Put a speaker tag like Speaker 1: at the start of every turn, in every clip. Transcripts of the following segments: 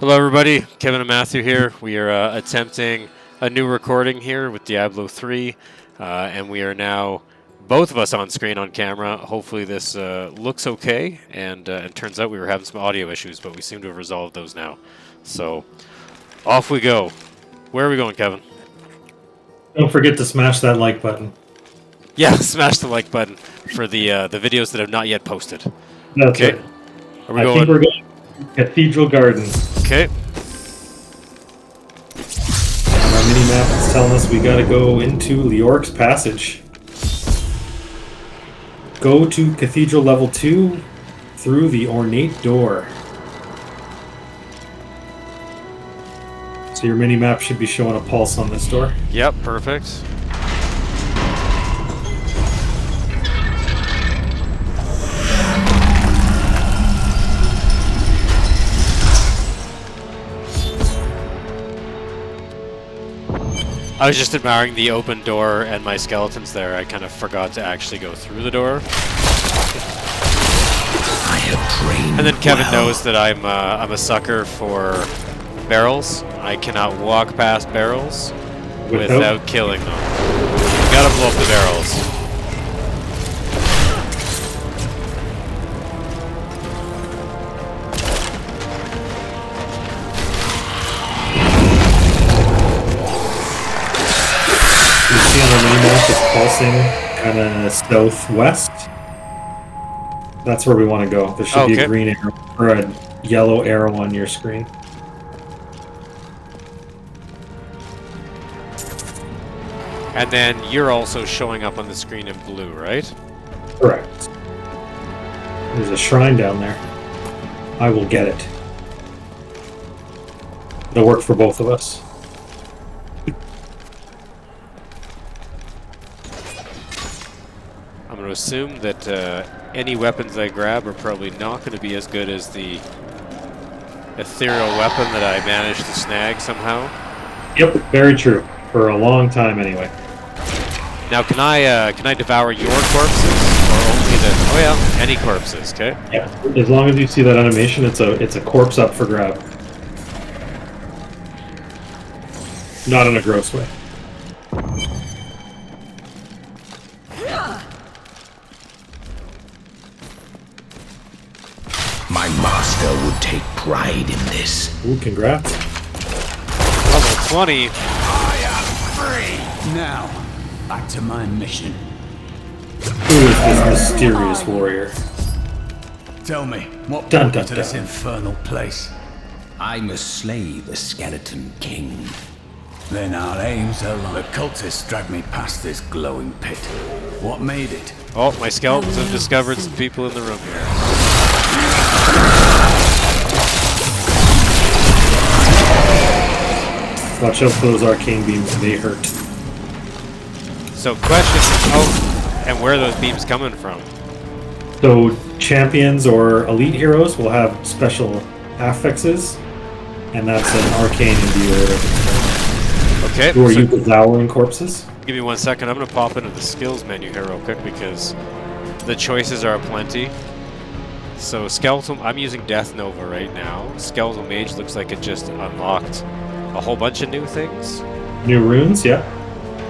Speaker 1: Hello, everybody. Kevin and Matthew here. We are attempting a new recording here with Diablo 3, and we are now both of us on screen on camera. Hopefully, this looks okay, and it turns out we were having some audio issues, but we seem to have resolved those now. So, off we go. Where are we going, Kevin?
Speaker 2: Don't forget to smash that like button.
Speaker 1: Yeah, smash the like button for the videos that have not yet posted.
Speaker 2: That's
Speaker 1: okay.
Speaker 2: Right.
Speaker 1: Are we
Speaker 2: I
Speaker 1: going?
Speaker 2: think we're going to Cathedral Garden.
Speaker 1: Okay.
Speaker 2: And our mini-map is telling us we got to go into Leoric's Passage. Go to Cathedral Level 2 through the ornate door. So your mini-map should be showing a pulse on this door.
Speaker 1: Yep, perfect. I was just admiring the open door and my skeletons there. I kind of forgot to actually go through the door.
Speaker 3: I have trained
Speaker 1: and then Kevin
Speaker 3: well.
Speaker 1: knows that I'm a sucker for barrels. I cannot walk past barrels without killing them. You gotta blow up the barrels.
Speaker 2: See on the mini-map it's pulsing kind of southwest. That's where we want to go. There should be a green arrow or a yellow arrow on your screen.
Speaker 1: And then you're also showing up on the screen in blue, right?
Speaker 2: Correct. There's a shrine down there. I will get it. It'll work for both of us.
Speaker 1: I'm going to assume that any weapons I grab are probably not going to be as good as the ethereal weapon that I managed to snag somehow.
Speaker 2: Yep, very true. For a long time, anyway.
Speaker 1: Now, can I devour your corpses, or only the? Oh yeah, any corpses. Okay.
Speaker 2: Yeah, as long as you see that animation, it's a corpse up for grab. Not in a gross way.
Speaker 3: My master would take pride in this.
Speaker 2: Ooh, congrats.
Speaker 1: Level 20.
Speaker 3: I am free!
Speaker 4: Now, back to my mission.
Speaker 2: Who is this mysterious warrior?
Speaker 4: Tell me, what
Speaker 2: Dun,
Speaker 4: brought you
Speaker 2: dun,
Speaker 4: to this
Speaker 2: dun.
Speaker 4: infernal place?
Speaker 3: I must slay the Skeleton King.
Speaker 4: Then our aims align. The cultists dragged me past this glowing pit. What made it?
Speaker 1: Oh, my skeletons have discovered some people in the room here.
Speaker 2: Watch out for those arcane beams, they hurt.
Speaker 1: So, question. Oh, and where are those beams coming from?
Speaker 2: So champions or elite heroes will have special affixes, and that's an arcane imbue or whatever.
Speaker 1: Okay.
Speaker 2: Who are
Speaker 1: so
Speaker 2: you devouring corpses?
Speaker 1: give me 1 second. I'm going to pop into the skills menu here real quick because the choices are plenty. So skeletal, I'm using Death Nova right now. Skeletal Mage looks like it just unlocked a whole bunch of new things.
Speaker 2: New runes, yeah.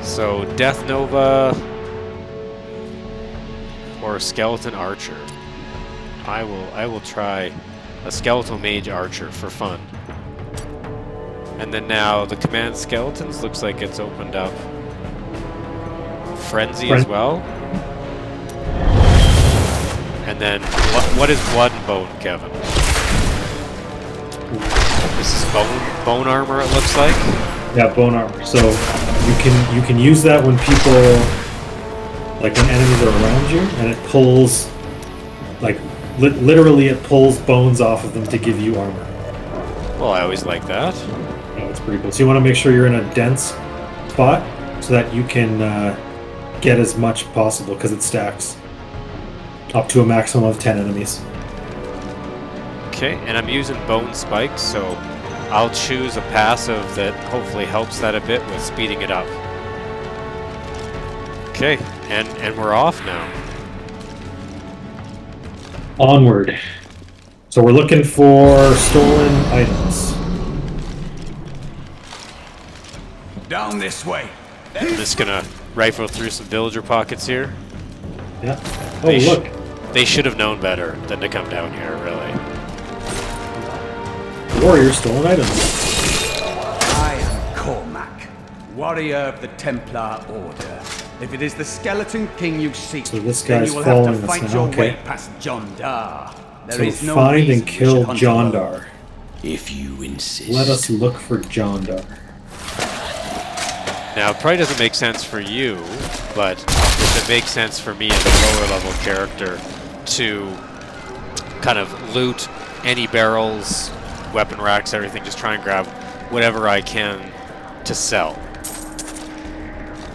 Speaker 1: So Death Nova or Skeleton Archer. I will try a Skeletal Mage Archer for fun. And then now the Command Skeletons looks like it's opened up Frenzy as well. And then what is Blood and Bone, Kevin? This is bone armor, it looks like.
Speaker 2: Yeah, bone armor. So you can use that when people, like when enemies are around you, and it pulls, like literally it pulls bones off of them to give you armor.
Speaker 1: Well, I always like that.
Speaker 2: Yeah, it's pretty cool. So you want to make sure you're in a dense spot so that you can get as much possible because it stacks up to a maximum of 10 enemies.
Speaker 1: Okay, and I'm using Bone Spikes, so I'll choose a passive that hopefully helps that a bit with speeding it up. Okay, and we're off now.
Speaker 2: Onward. So we're looking for stolen items.
Speaker 4: Down this way.
Speaker 1: I'm just gonna rifle through some villager pockets here.
Speaker 2: Yeah. Oh, look.
Speaker 1: They should have known better than to come down here, really.
Speaker 2: Warrior stolen items.
Speaker 4: I am Cormac, warrior of the Templar Order. If it is the Skeleton King you seek,
Speaker 2: So this
Speaker 4: then
Speaker 2: guy's
Speaker 4: you will have to
Speaker 2: following us
Speaker 4: fight
Speaker 2: now,
Speaker 4: your
Speaker 2: okay.
Speaker 4: way past John Dar. There
Speaker 2: So
Speaker 4: is no
Speaker 2: find
Speaker 4: reason
Speaker 2: and
Speaker 4: you should
Speaker 2: kill
Speaker 4: hunt
Speaker 2: John
Speaker 4: alone.
Speaker 2: Dar.
Speaker 3: If you insist.
Speaker 2: Let us look for John Dar.
Speaker 1: Now, it probably doesn't make sense for you, but does it make sense for me as a lower level character to kind of loot any barrels, weapon racks, everything, just try and grab whatever I can to sell?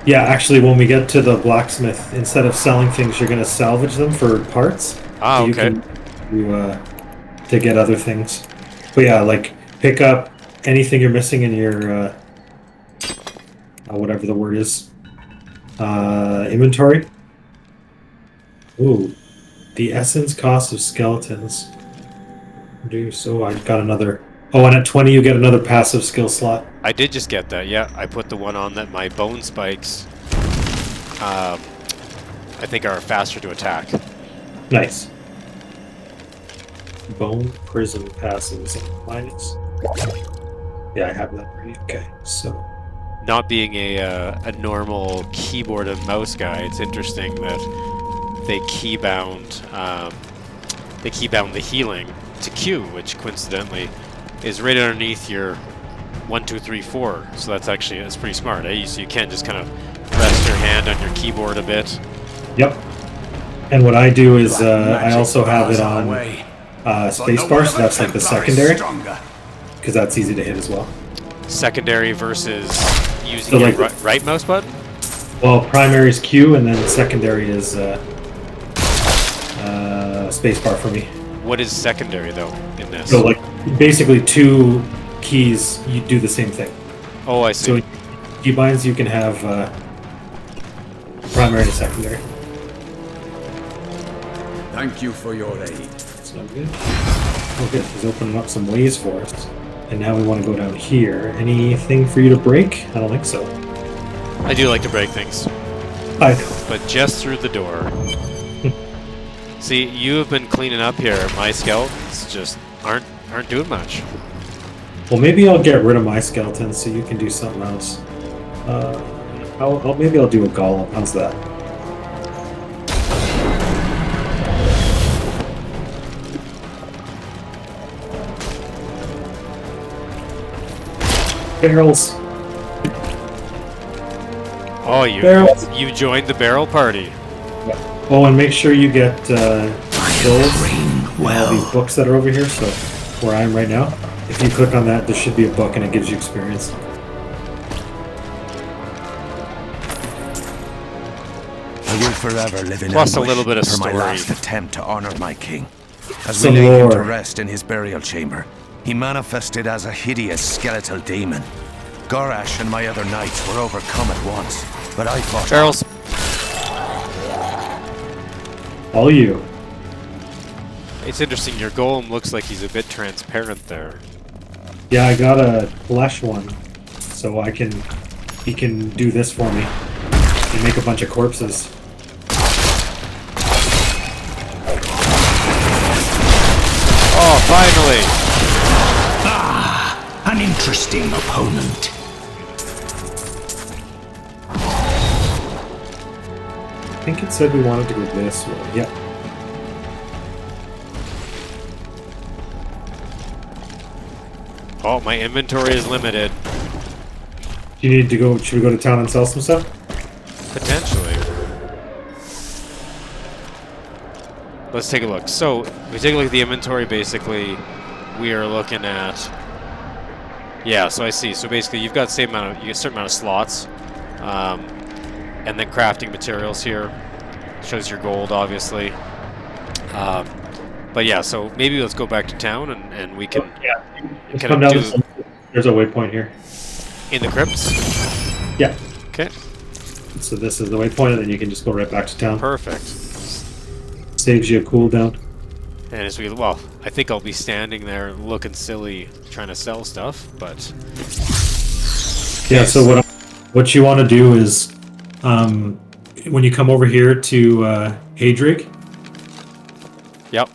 Speaker 2: Yeah, actually, when we get to the blacksmith, instead of selling things, you're going to salvage them for parts.
Speaker 1: Ah,
Speaker 2: So
Speaker 1: okay.
Speaker 2: To get other things. But yeah, like, pick up anything you're missing in your, whatever the word is, inventory. Ooh, the essence cost of skeletons. Do so. I got another. Oh, and at 20, you get another passive skill slot.
Speaker 1: I did just get that, yeah. I put the one on that my bone spikes, I think, are faster to attack.
Speaker 2: Nice. Bone prism passives minus. Yeah, I have that ready. Okay, so
Speaker 1: Not being a normal keyboard and mouse guy, it's interesting that they keybound the healing to Q, which coincidentally is right underneath your 1, 2, 3, 4. So that's pretty smart, eh? So you can just kind of rest your hand on your keyboard a bit.
Speaker 2: yep. And what I do is I
Speaker 4: Magic
Speaker 2: also have it
Speaker 4: bars our
Speaker 2: on
Speaker 4: way.
Speaker 2: spacebar, so that's like the
Speaker 4: Templar is
Speaker 2: secondary,
Speaker 4: stronger.
Speaker 2: because that's easy to hit as well.
Speaker 1: Secondary versus using
Speaker 2: So,
Speaker 1: your
Speaker 2: like-
Speaker 1: right mouse button?
Speaker 2: Well, primary is Q, and then secondary is spacebar for me.
Speaker 1: What is secondary, though, in this?
Speaker 2: So, like, basically two keys, you do the same thing.
Speaker 1: Oh, I
Speaker 2: So,
Speaker 1: see.
Speaker 2: keybinds, you can have primary and secondary.
Speaker 4: Thank you for your aid.
Speaker 2: That's not good. Oh, good. He's opening up some ways for us. And now we want to go down here. Anything for you to break? I don't think so.
Speaker 1: I do like to break things,
Speaker 2: I know.
Speaker 1: but just through the door. See, you have been cleaning up here. My skeletons just aren't doing much.
Speaker 2: Well, maybe I'll get rid of my skeletons so you can do something else. Maybe I'll do a golem. How's that? Barrels.
Speaker 1: Oh,
Speaker 2: Barrels.
Speaker 1: you joined the barrel party.
Speaker 2: Oh, and make sure you get skills.
Speaker 3: Trained
Speaker 2: All
Speaker 3: well.
Speaker 2: these books that are over here. So, where I am right now, if you click on that, there should be a book and it gives you experience.
Speaker 3: I will forever live in
Speaker 1: Plus a
Speaker 3: anguish
Speaker 1: little bit of
Speaker 3: for my
Speaker 1: story.
Speaker 3: last attempt to honor my king. As
Speaker 2: Some
Speaker 3: we lay him to
Speaker 2: lore.
Speaker 3: rest in his burial chamber, he manifested as a hideous skeletal demon. Gorash and my other knights were overcome at once, but I fought
Speaker 1: Barrels.
Speaker 2: All you.
Speaker 1: It's interesting. Your golem looks like he's a bit transparent there.
Speaker 2: Yeah, I got a flesh one, so he can do this for me and make a bunch of corpses.
Speaker 1: Oh, finally!
Speaker 3: an interesting opponent.
Speaker 2: I think it said we wanted to go this way. Yep.
Speaker 1: Oh, my inventory is limited.
Speaker 2: Do you need to go? Should we go to town and sell some stuff?
Speaker 1: Potentially. Let's take a look. So, if we take a look at the inventory, basically, we are looking at... Yeah, so I see. So basically, you've got the same amount of... You get a certain amount of slots. And then crafting materials here. Shows your gold, obviously. But yeah, so maybe let's go back to town and we can...
Speaker 2: Yeah. Just
Speaker 1: Can
Speaker 2: come
Speaker 1: I
Speaker 2: down
Speaker 1: do-
Speaker 2: this. There's a waypoint here.
Speaker 1: In the crypts?
Speaker 2: Yeah.
Speaker 1: Okay,
Speaker 2: So this is the waypoint, and then you can just go right back to town.
Speaker 1: perfect.
Speaker 2: Saves you a cooldown.
Speaker 1: And as we... Well, I think I'll be standing there looking silly trying to sell stuff, but...
Speaker 2: Yeah. So what you want to do is, when you come over here to Hadrig,
Speaker 1: Yep.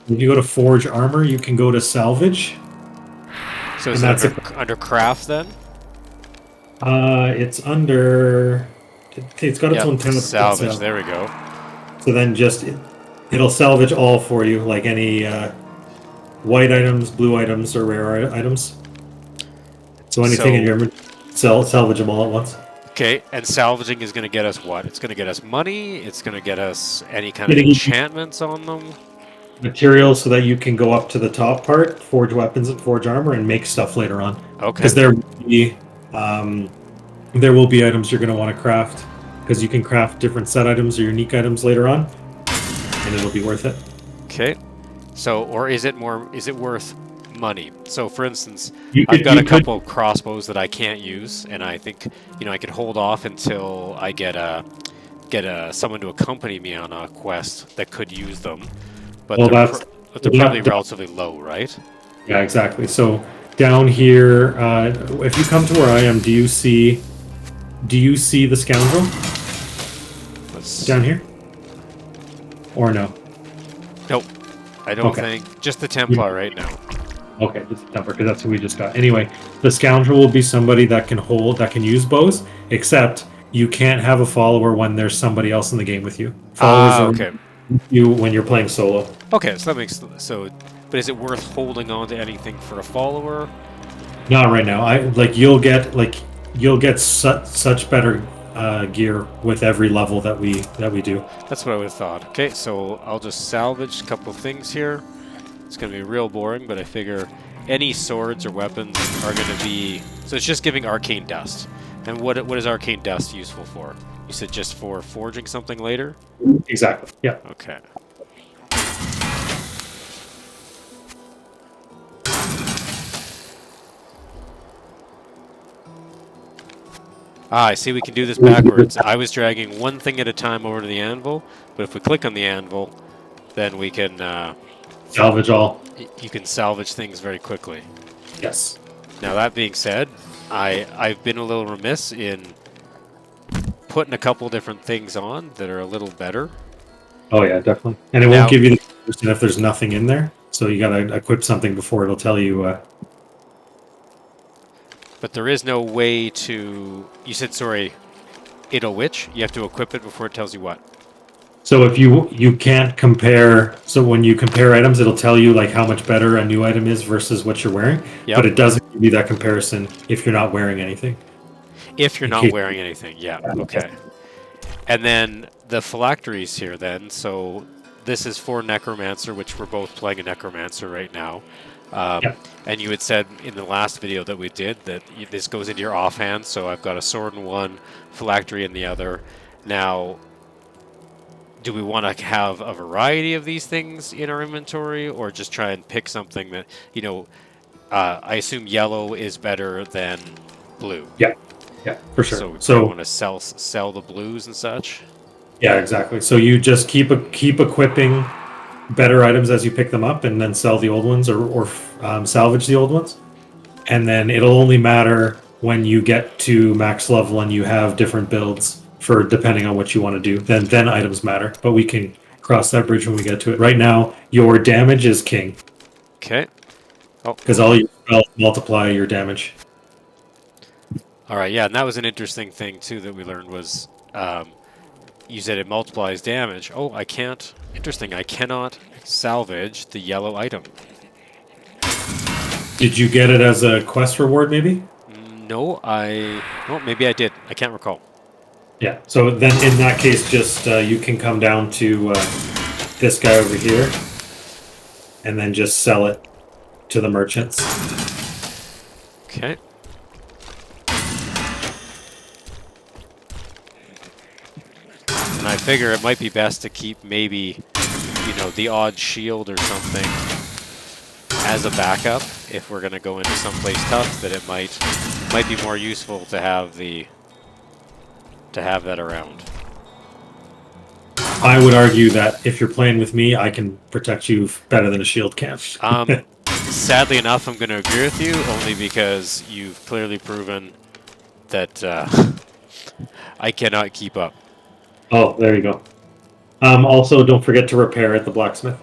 Speaker 2: if you go to Forge Armor, you can go to Salvage.
Speaker 1: So is
Speaker 2: And
Speaker 1: it under craft then?
Speaker 2: It's under. It's got its own tab.
Speaker 1: Salvage. There we go.
Speaker 2: So then it'll salvage all for you, like any white items, blue items, or rare items. So anything in your salvage them all at once.
Speaker 1: Okay, and salvaging is going to get us what? It's going to get us money. It's going to get us any kind of enchantments on them.
Speaker 2: Materials so that you can go up to the top part, forge weapons and forge armor, and make stuff later on.
Speaker 1: Okay.
Speaker 2: Because there will be items you're going to want to craft, because you can craft different set items or unique items later on, and it'll be worth it.
Speaker 1: Okay. So, or is it worth money? So, for instance, I've got a couple of crossbows that I can't use, and I think I could hold off until I get someone to accompany me on a quest that could use them. But they're probably relatively low, right?
Speaker 2: Yeah, exactly. So down here, if you come to where I am, do you see the scoundrel down here, or no?
Speaker 1: Nope, I don't think. Just the Templar right now.
Speaker 2: Okay, just the Templar, because that's who we just got. Anyway, the scoundrel will be somebody that can use bows, except you can't have a follower when there's somebody else in the game with you. Followers
Speaker 1: okay.
Speaker 2: You when you're playing solo.
Speaker 1: Okay, so that makes so. But is it worth holding on to anything for a follower?
Speaker 2: Not right now. You'll get such better gear with every level that we do.
Speaker 1: That's what I would have thought. Okay, so I'll just salvage a couple of things here. It's going to be real boring, but I figure any swords or weapons are going to be. So it's just giving arcane dust. And what is arcane dust useful for? You said just for forging something later?
Speaker 2: Exactly. Yeah.
Speaker 1: Okay. I see we can do this backwards. I was dragging one thing at a time over to the anvil, but if we click on the anvil, then we can...
Speaker 2: salvage all.
Speaker 1: You can salvage things very quickly.
Speaker 2: Yes.
Speaker 1: Now, that being said, I've been a little remiss in putting a couple different things on that are a little better.
Speaker 2: Oh yeah, definitely. And it won't give you the person if there's nothing in there. So you gotta equip something before it'll tell you.
Speaker 1: But there is no way to. You said sorry. It'll which? You have to equip it before it tells you what.
Speaker 2: So if you can't compare. So when you compare items, it'll tell you like how much better a new item is versus what you're wearing. Yep. But it doesn't give you that comparison if you're not wearing anything.
Speaker 1: If you're not wearing anything, yeah, okay. And then the phylacteries here then, so this is for Necromancer, which we're both playing a Necromancer right now. And you had said in the last video that we did that this goes into your offhand, so I've got a sword in one, phylactery in the other. Now, do we want to have a variety of these things in our inventory, or just try and pick something that, I assume yellow is better than blue?
Speaker 2: Yeah. Yeah, for sure.
Speaker 1: So you want to sell the blues and such?
Speaker 2: Yeah, exactly. So you just keep equipping better items as you pick them up, and then sell the old ones or salvage the old ones. And then it'll only matter when you get to max level and you have different builds for depending on what you want to do. Then items matter. But we can cross that bridge when we get to it. Right now, your damage is king.
Speaker 1: Okay. Oh.
Speaker 2: Because all your spells multiply your damage.
Speaker 1: All right, yeah, and that was an interesting thing, too, that we learned was you said it multiplies damage. Oh, I can't. Interesting, I cannot salvage the yellow item.
Speaker 2: Did you get it as a quest reward, maybe?
Speaker 1: No, maybe I did. I can't recall.
Speaker 2: Yeah, so then in that case, just you can come down to this guy over here and then just sell it to the merchants.
Speaker 1: Okay. And I figure it might be best to keep maybe, the odd shield or something as a backup if we're going to go into someplace tough. That it might be more useful to have that around.
Speaker 2: I would argue that if you're playing with me, I can protect you better than a shield can.
Speaker 1: Sadly enough, I'm going to agree with you only because you've clearly proven that I cannot keep up.
Speaker 2: Oh, there you go. Also, don't forget to repair at the blacksmith,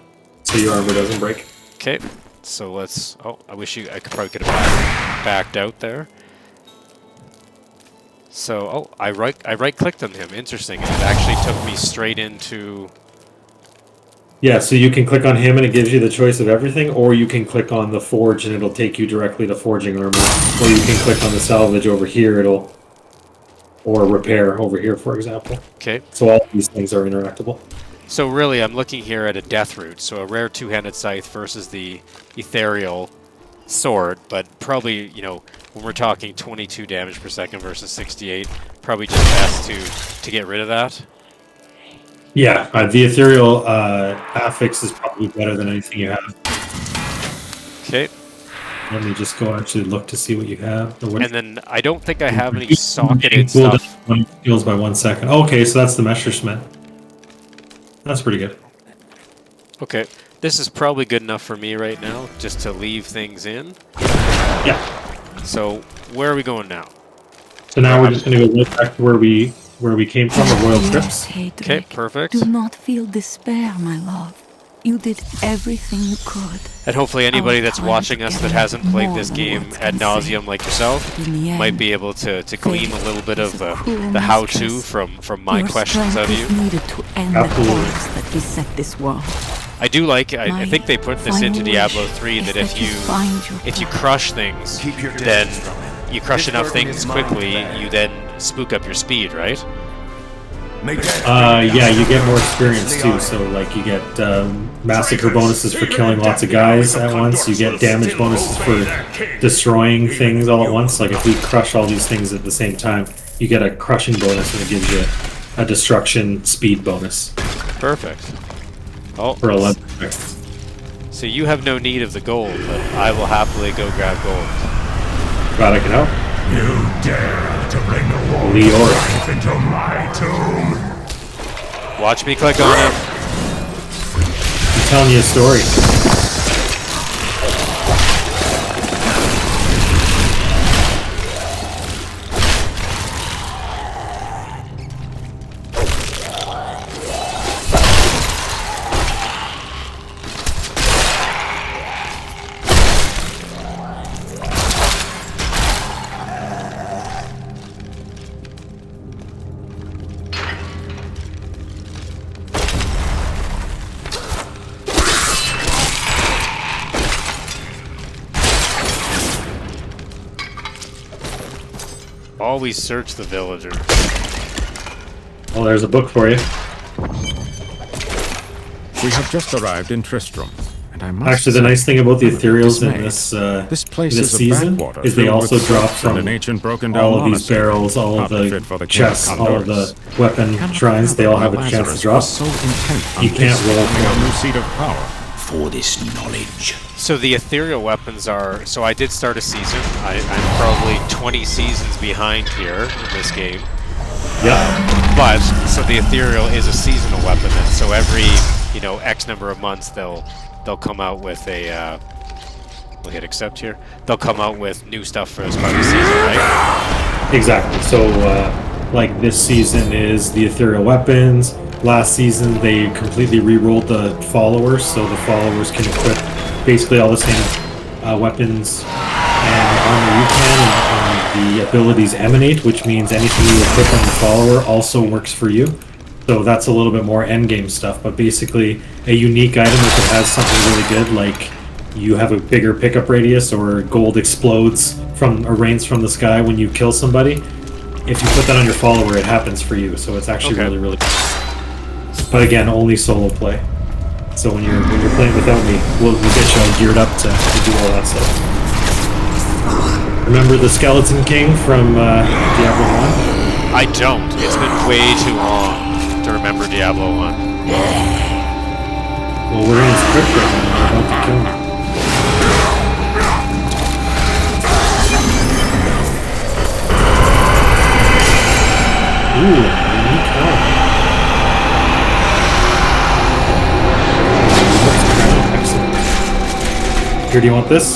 Speaker 2: so your armor doesn't break.
Speaker 1: Okay, so let's. Oh, I wish I could have backed out there. So, oh, I right clicked on him. Interesting. And it actually took me straight into.
Speaker 2: Yeah, so you can click on him and it gives you the choice of everything, or you can click on the forge and it'll take you directly to forging armor, or you can click on the salvage over here. Or repair over here, for example.
Speaker 1: Okay.
Speaker 2: So all these things are interactable.
Speaker 1: So really, I'm looking here at a death root. So a rare two-handed scythe versus the ethereal sword, but probably, you know, when we're talking 22 damage per second versus 68, probably just best to get rid of that.
Speaker 2: Yeah, the ethereal affix is probably better than anything you have.
Speaker 1: Okay.
Speaker 2: Let me just go actually look to see what you have.
Speaker 1: And then I don't think I have any socketed
Speaker 2: stuff.
Speaker 1: stuff.
Speaker 2: Heals by 1 second. Okay, so that's the Messerschmitt. That's pretty good.
Speaker 1: Okay. This is probably good enough for me right now, just to leave things in.
Speaker 2: Yeah.
Speaker 1: So where are we going now?
Speaker 2: So now we're just going to go right back to where we came from, the Royal Trips.
Speaker 1: Okay, perfect.
Speaker 5: Do not feel despair, my love. You did everything you could.
Speaker 1: And hopefully anybody that's watching us that hasn't played this game ad nauseum like yourself might be able to glean a little bit of the how-to from my questions out of you. I do like, I think they put this into Diablo 3 that if you crush things, then you crush enough things quickly, you then spook up your speed, right?
Speaker 2: Yeah, you get more experience too. So like you get massacre bonuses for killing lots of guys at once. You get damage bonuses for destroying things all at once. Like if we crush all these things at the same time, you get a crushing bonus and it gives you a destruction speed bonus.
Speaker 1: Perfect. Oh,
Speaker 2: for 11.
Speaker 1: So you have no need of the gold, but I will happily go grab gold.
Speaker 2: Glad I can help.
Speaker 6: You dare to bring the warrior's life into my tomb?
Speaker 1: Watch me click on it.
Speaker 2: I'm telling you a story.
Speaker 1: Always search the villager.
Speaker 2: Well, there's a book for you.
Speaker 7: We have just arrived in Tristram, and I must
Speaker 2: actually, the nice thing about the ethereals in this season is they also drop from all of these barrels, all of the chests, all of the weapon shrines. They all have a chance to drop. You can't roll for
Speaker 7: a new seat of power.
Speaker 6: For this knowledge.
Speaker 1: So the ethereal weapons are... So I did start a season. I'm probably 20 seasons behind here in this game.
Speaker 2: Yeah.
Speaker 1: But, so the ethereal is a seasonal weapon, and so every, you know, X number of months they'll come out with a... we'll hit accept here. They'll come out with new stuff for this part of the season, right?
Speaker 2: Exactly. So, like this season is the ethereal weapons. Last season, they completely re-rolled the followers, so the followers can equip basically all the same weapons and armor you can, and the abilities emanate, which means anything you equip on the follower also works for you. So that's a little bit more endgame stuff, but basically a unique item if it has something really good, like you have a bigger pickup radius or gold explodes from or rains from the sky when you kill somebody. If you put that on your follower, it happens for you, so it's actually really good. But again, only solo play. So when you're playing without me, we'll get you all geared up to do all that stuff. Remember the Skeleton King from Diablo 1?
Speaker 1: I don't. It's been way too long to remember Diablo 1.
Speaker 2: Well, we're in his crypt right now. We're about to kill him. Ooh, unique help. Excellent. Here, do you want this?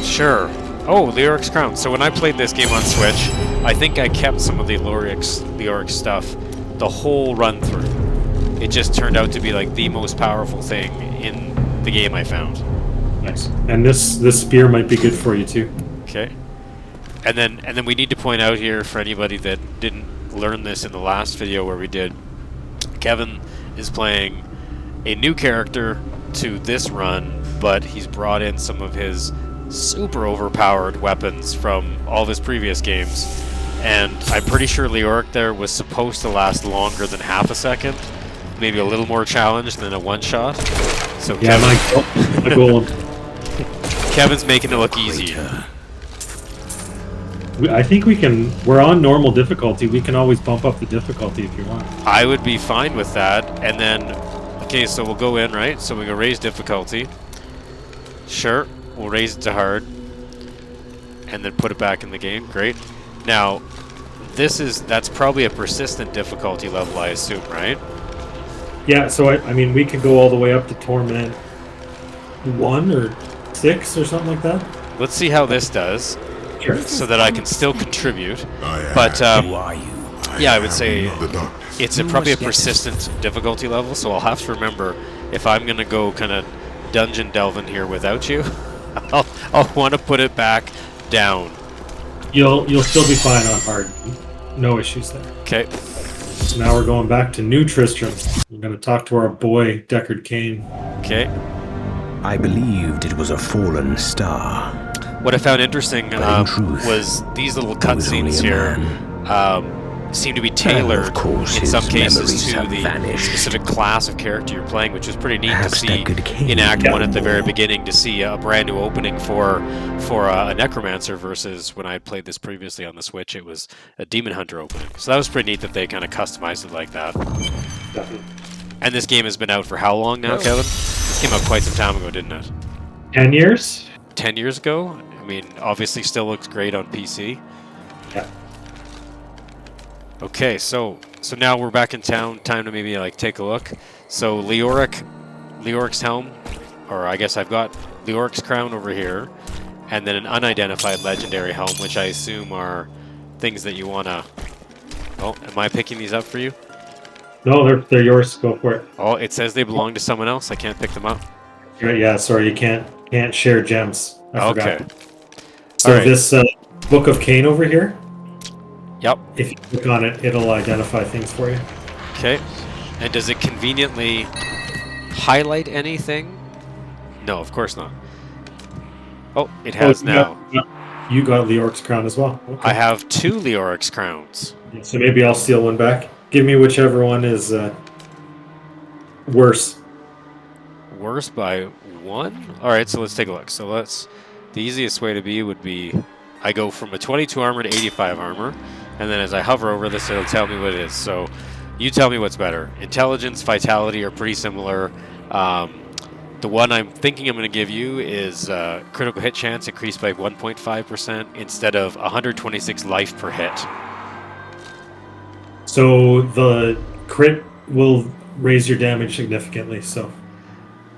Speaker 1: Sure. Oh, Leoric's Crown. So when I played this game on Switch, I think I kept some of the Leoric stuff the whole run through. It just turned out to be like the most powerful thing in the game I found.
Speaker 2: Nice. And this spear might be good for you too.
Speaker 1: Okay. And then we need to point out here for anybody that didn't learn this in the last video where we did, Kevin is playing a new character to this run, but he's brought in some of his super overpowered weapons from all of his previous games. And I'm pretty sure Leoric there was supposed to last longer than half a second, maybe a little more challenge than a one-shot. So
Speaker 2: yeah, my goal.
Speaker 1: Kevin's making it look easy.
Speaker 2: I think we can. We're on normal difficulty. We can always bump up the difficulty if you want.
Speaker 1: I would be fine with that. And then, okay, so we'll go in, right? So we go raise difficulty. Sure, we'll raise it to hard, and then put it back in the game. Great. Now, that's probably a persistent difficulty level, I assume, right?
Speaker 2: Yeah. So I mean, we could go all the way up to Torment 1 or 6 or something like that.
Speaker 1: Let's see how this does. So that I can still contribute, but yeah, I would say it's probably a persistent difficulty level. So I'll have to remember if I'm gonna go kind of dungeon delving here without you, I'll want to put it back down.
Speaker 2: You'll still be fine on hard. No issues there.
Speaker 1: Okay.
Speaker 2: So now we're going back to New Tristram. We're gonna talk to our boy Deckard Cain.
Speaker 1: Okay.
Speaker 8: I believed it was a fallen star.
Speaker 1: What I found interesting was these little cutscenes here seem to be tailored in some cases to the specific class of character you're playing, which is pretty neat to see in Act 1 at the very beginning, to see a brand new opening for a Necromancer versus when I played this previously on the Switch, it was a Demon Hunter opening. So that was pretty neat that they kind of customized it like that.
Speaker 2: Definitely.
Speaker 1: And this game has been out for how long now, Kevin? This came out quite some time ago, didn't it?
Speaker 2: 10 years?
Speaker 1: 10 years ago? I mean, obviously still looks great on PC.
Speaker 2: Yeah.
Speaker 1: Okay, so now we're back in town. Time to maybe like take a look. So Leoric's helm, or I guess I've got Leoric's crown over here, and then an unidentified legendary helm, which I assume are things that you wanna. Oh, am I picking these up for you?
Speaker 2: No, they're yours. Go for it.
Speaker 1: Oh, it says they belong to someone else. I can't pick them up.
Speaker 2: Yeah, sorry, you can't share gems. I
Speaker 1: Okay.
Speaker 2: forgot. So this Book of Cain over here,
Speaker 1: Yep.
Speaker 2: if you click on it, it'll identify things for you.
Speaker 1: Okay. And does it conveniently highlight anything? No, of course not. Oh, it has now.
Speaker 2: You got Leoric's crown as well. Okay.
Speaker 1: I have 2 Leoric's crowns.
Speaker 2: So maybe I'll steal one back. Give me whichever one is worse.
Speaker 1: Worse by 1? Alright, so let's take a look. So the easiest way to be would be I go from a 22 armor to 85 armor, and then as I hover over this, it'll tell me what it is. So you tell me what's better. Intelligence, vitality are pretty similar. The one I'm thinking I'm going to give you is critical hit chance increased by 1.5% instead of 126 life per hit.
Speaker 2: So the crit will raise your damage significantly. So,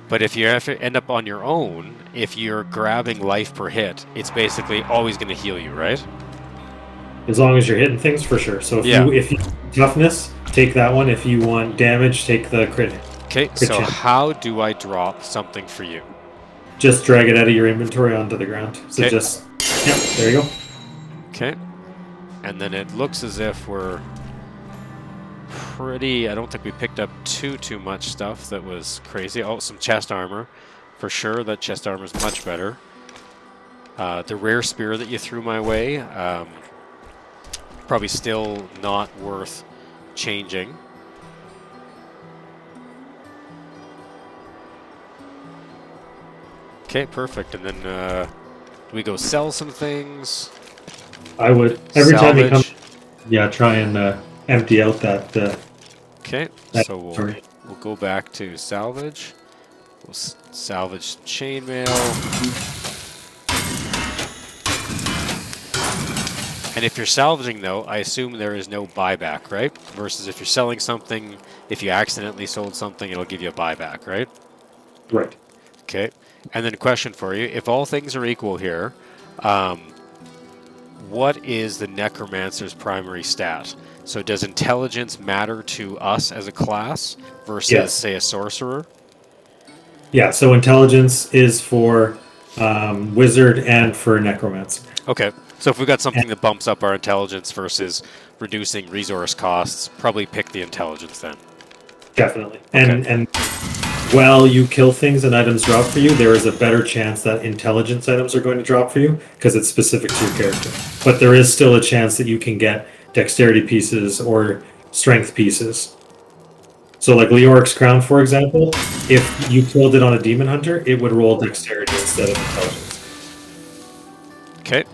Speaker 1: but if you have to end up on your own, if you're grabbing life per hit, it's basically always going to heal you, right?
Speaker 2: As long as you're hitting things, for sure. So if you toughness, take that one. If you want damage, take the crit.
Speaker 1: Okay, so how do I drop something for you?
Speaker 2: Just drag it out of your inventory onto the ground. So there you go.
Speaker 1: Okay. And then it looks as if we're pretty, I don't think we picked up too much stuff that was crazy. Oh, some chest armor. For sure, that chest armor is much better. The rare spear that you threw my way, probably still not worth changing. Okay, perfect. And then we go sell some things.
Speaker 2: I would every
Speaker 1: Salvage.
Speaker 2: time you come. Yeah, try and empty out that.
Speaker 1: Okay, so we'll go back to salvage. We'll salvage chainmail. And if you're salvaging, though, I assume there is no buyback, right? Versus if you're selling something, if you accidentally sold something, it'll give you a buyback, right?
Speaker 2: Right.
Speaker 1: Okay. And then question for you. If all things are equal here, What is the Necromancer's primary stat? So does intelligence matter to us as a class versus,
Speaker 2: Yes.
Speaker 1: say, a sorcerer?
Speaker 2: Yeah, so intelligence is for wizard and for necromancer.
Speaker 1: Okay, so if we've got something that bumps up our intelligence versus reducing resource costs, probably pick the intelligence then.
Speaker 2: Definitely.
Speaker 1: Okay.
Speaker 2: And while you kill things and items drop for you, there is a better chance that intelligence items are going to drop for you because it's specific to your character. But there is still a chance that you can get dexterity pieces or strength pieces. So like Leoric's crown, for example, if you killed it on a demon hunter, it would roll dexterity instead of intelligence.
Speaker 1: Okay.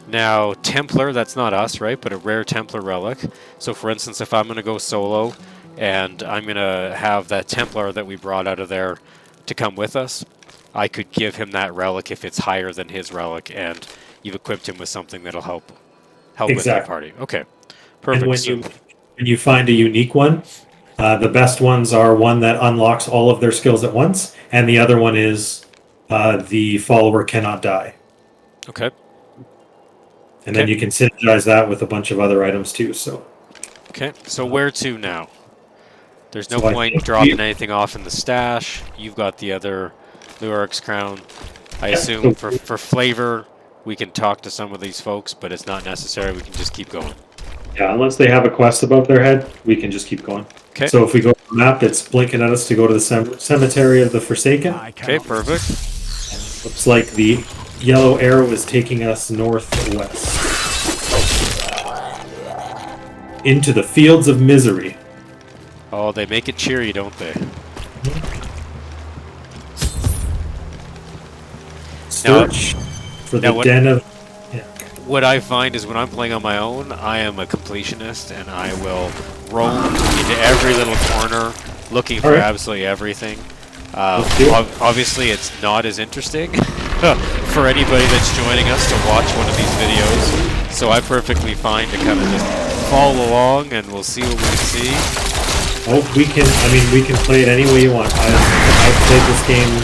Speaker 1: Now, Templar, that's not us, right? But a rare Templar relic. So for instance, if I'm going to go solo and I'm going to have that Templar that we brought out of there to come with us, I could give him that relic if it's higher than his relic, and you've equipped him with something that'll help with your party. Okay, perfect.
Speaker 2: And when you find a unique one, the best ones are one that unlocks all of their skills at once, and the other one is the follower cannot die.
Speaker 1: Okay.
Speaker 2: And then you can synergize that with a bunch of other items too. So.
Speaker 1: Okay, so where to now? There's no point dropping anything off in the stash. You've got the other Leoric's crown. I assume for flavor, we can talk to some of these folks, but it's not necessary. We can just keep going.
Speaker 2: Yeah, unless they have a quest above their head, we can just keep going.
Speaker 1: Okay.
Speaker 2: So if we go to the map, it's blinking at us to go to the cemetery of the Forsaken.
Speaker 1: Okay, perfect.
Speaker 2: Looks like the yellow arrow is taking us northwest. Into the Fields of Misery.
Speaker 1: Oh, they make it cheery, don't they?
Speaker 2: Search for the den of... Yeah.
Speaker 1: What I find is when I'm playing on my own, I am a completionist, and I will roam into every little corner looking for absolutely everything. Obviously, it's not as interesting for anybody that's joining us to watch one of these videos, so I'm perfectly fine to kind of just follow along, and we'll see what we can see.
Speaker 2: Oh, we can play it any way you want. I've played this game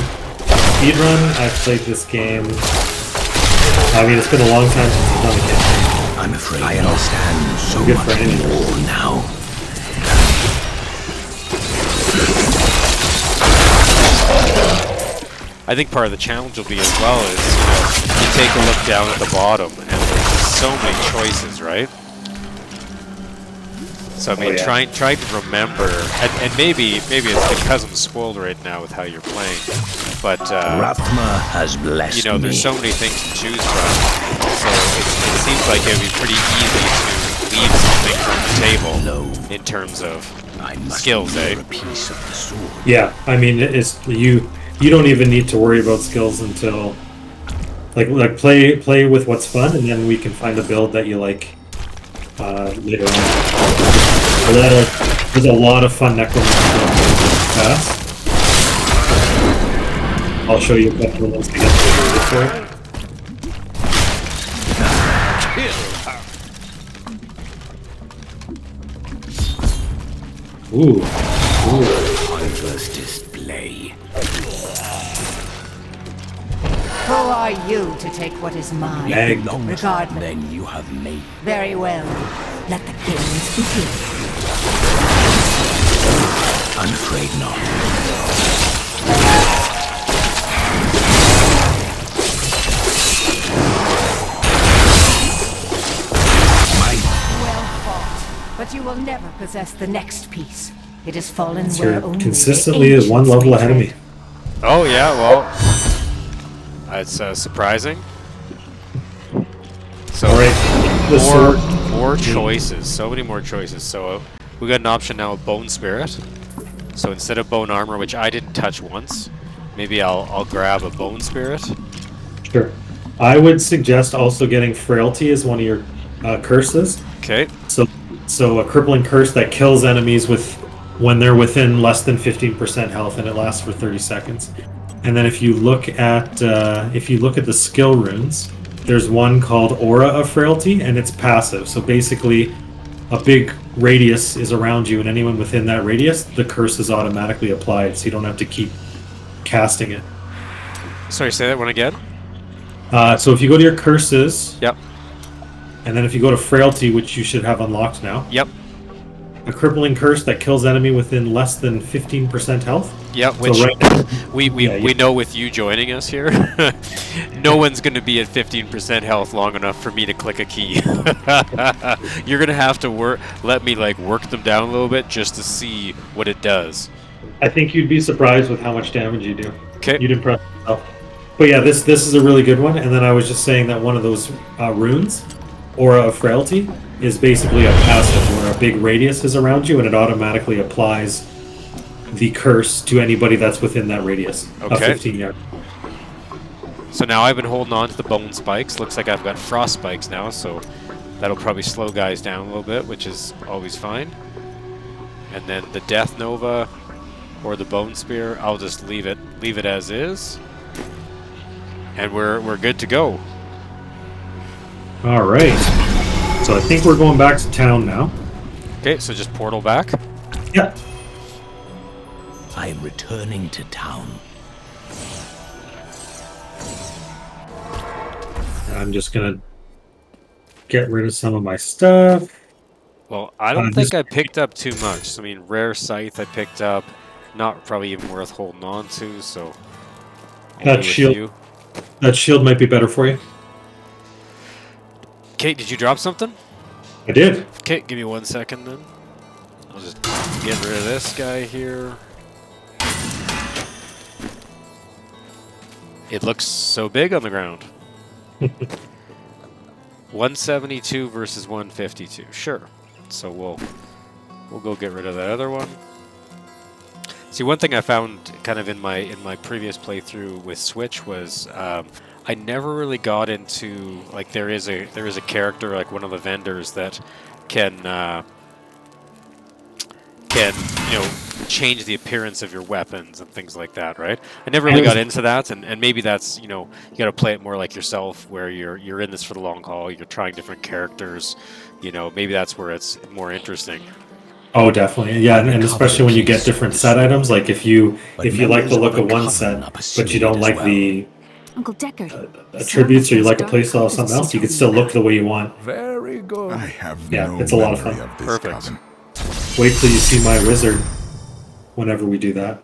Speaker 2: speedrun. I've played this game... I mean, it's been a long time since I've done the campaign.
Speaker 8: I'm afraid I understand so
Speaker 2: Good
Speaker 8: much
Speaker 2: for anything.
Speaker 8: more now.
Speaker 1: I think part of the challenge will be as well is, you take a look down at the bottom, and there's so many choices, right? So I mean, trying to remember, and maybe it's because I'm spoiled right now with how you're playing, but
Speaker 8: Rathma has blessed me.
Speaker 1: there's so many things to choose from, so it seems like it would be pretty easy to leave something on the table in terms of skills, eh?
Speaker 8: A piece of the sword.
Speaker 2: Yeah, I mean, it's you don't even need to worry about skills until like play with what's fun, and then we can find a build that you like later on. There's a lot of fun necromancer pass. I'll show you a couple of those to get for it. Ooh.
Speaker 8: Pointless display.
Speaker 9: Who are you to take what is mine? Regardless.
Speaker 8: Then you have made.
Speaker 9: Very well. Let the games begin.
Speaker 8: I'm afraid not.
Speaker 9: Well fought, but you will never possess the next piece. It has fallen where
Speaker 2: You're
Speaker 9: only
Speaker 2: consistently
Speaker 9: the
Speaker 2: one level ahead of me.
Speaker 1: Oh yeah, well, that's surprising. So more choices, so many more choices. So we got an option now of Bone Spirit. So instead of Bone Armor, which I didn't touch once, maybe I'll grab a Bone Spirit.
Speaker 2: Sure. I would suggest also getting Frailty as one of your curses.
Speaker 1: Okay.
Speaker 2: So a crippling curse that kills enemies when they're within less than 15% health, and it lasts for 30 seconds. And then if you look at the skill runes, there's one called Aura of Frailty, and it's passive. So basically, a big radius is around you, and anyone within that radius, the curse is automatically applied, so you don't have to keep casting it.
Speaker 1: Sorry, say that one again.
Speaker 2: So if you go to your curses,
Speaker 1: Yep.
Speaker 2: and then if you go to frailty, which you should have unlocked now,
Speaker 1: Yep.
Speaker 2: a crippling curse that kills enemy within less than 15% health.
Speaker 1: Yep.
Speaker 2: So
Speaker 1: Which
Speaker 2: right,
Speaker 1: we know with you joining us here, no one's going to be at 15% health long enough for me to click a key. You're going to have to let me like work them down a little bit just to see what it does.
Speaker 2: I think you'd be surprised with how much damage you do.
Speaker 1: Okay.
Speaker 2: You'd impress yourself. But yeah, this is a really good one. And then I was just saying that one of those runes, Aura of Frailty, is basically a passive where a big radius is around you and it automatically applies the curse to anybody that's within that radius of 15 yards.
Speaker 1: So now I've been holding on to the bone spikes. Looks like I've got frost spikes now, so that'll probably slow guys down a little bit, which is always fine. And then the Death Nova or the Bone Spear, I'll just leave it as is. And we're good to go.
Speaker 2: All right. So I think we're going back to town now.
Speaker 1: Okay, so just portal back.
Speaker 2: Yeah.
Speaker 8: I am returning to town.
Speaker 2: I'm just gonna get rid of some of my stuff.
Speaker 1: Well, I don't think I picked up too much. I mean, rare scythe I picked up, not probably even worth holding on to. So
Speaker 2: that shield might be better for you.
Speaker 1: Kate, did you drop something?
Speaker 2: I did.
Speaker 1: Okay, give me 1 second then. I'll just get rid of this guy here. It looks so big on the ground. 172 versus 152. Sure. So we'll go get rid of that other one. See, one thing I found kind of in my previous playthrough with Switch was I never really got into, like, there is a character, like one of the vendors that can change the appearance of your weapons and things like that, right? I never really got into that, and maybe that's, you got to play it more like yourself, where you're in this for the long haul, you're trying different characters, maybe that's where it's more interesting.
Speaker 2: Oh, definitely. Yeah, and especially when you get different set items, like if you like the look of one set, but you don't like the
Speaker 5: Uncle Deckard,
Speaker 2: attributes, or you like a playstyle of something else, you can still look the way you want.
Speaker 6: Very good. I have
Speaker 2: it's a lot of fun.
Speaker 1: Perfect.
Speaker 6: Cousin.
Speaker 2: Wait till you see my wizard whenever we do that.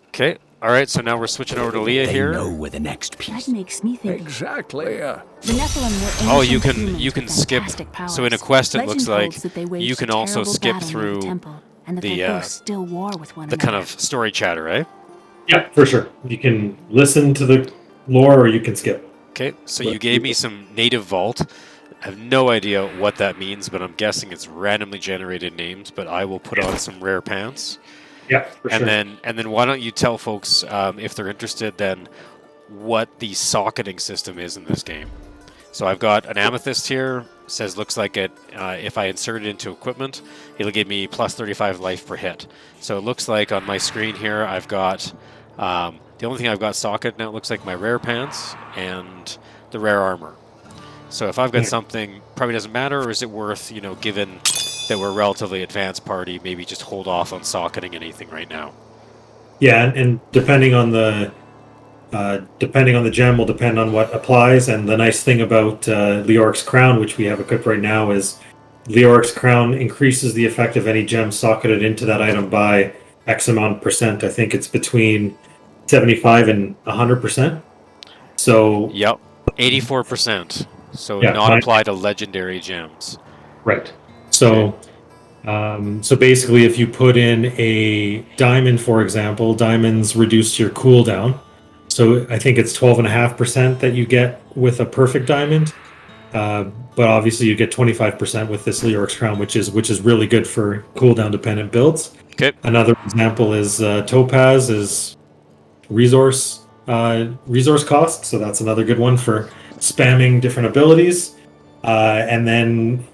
Speaker 1: Okay. All right. So now we're switching over to Leah here.
Speaker 8: Know where the next piece.
Speaker 5: that makes me think.
Speaker 6: Exactly.
Speaker 5: The Nephilim were
Speaker 1: Oh,
Speaker 5: ancient
Speaker 1: you
Speaker 5: humans
Speaker 1: can
Speaker 5: with
Speaker 1: skip.
Speaker 5: fantastic powers.
Speaker 1: So in a quest, it
Speaker 5: Legend
Speaker 1: looks like
Speaker 5: holds that they waged
Speaker 1: you can
Speaker 5: a
Speaker 1: also
Speaker 5: terrible
Speaker 1: skip
Speaker 5: battle near
Speaker 1: through
Speaker 5: the temple, and that
Speaker 1: the,
Speaker 5: they both still war with one
Speaker 1: the
Speaker 5: another.
Speaker 1: kind of story chatter, right?
Speaker 2: Yeah, for sure. You can listen to the lore, or you can skip.
Speaker 1: Okay. So you gave me some native vault. I have no idea what that means, but I'm guessing it's randomly generated names. But I will put on some rare pants.
Speaker 2: Yeah, for sure.
Speaker 1: And then why don't you tell folks, if they're interested, then what the socketing system is in this game. So I've got an amethyst here. Says looks like it. If I insert it into equipment, it'll give me plus 35 life per hit. So it looks like on my screen here, I've got the only thing I've got socketed now. It looks like my rare pants and the rare armor. So if I've got something, probably doesn't matter, or is it worth, given that we're a relatively advanced party, maybe just hold off on socketing anything right now?
Speaker 2: Yeah, and depending on the gem will depend on what applies. And the nice thing about Leoric's Crown, which we have equipped right now, is Leoric's Crown increases the effect of any gem socketed into that item by X amount of percent. I think it's between 75 and 100%. So
Speaker 1: yep, 84%. So
Speaker 2: yeah,
Speaker 1: not apply to legendary gems.
Speaker 2: Right. So so basically, if you put in a diamond, for example, diamonds reduce your cooldown. So I think it's 12.5% that you get with a perfect diamond. But obviously you get 25% with this Leoric's Crown, which is really good for cooldown dependent builds.
Speaker 1: Okay.
Speaker 2: Another example is Topaz is resource cost, so that's another good one for spamming different abilities. And then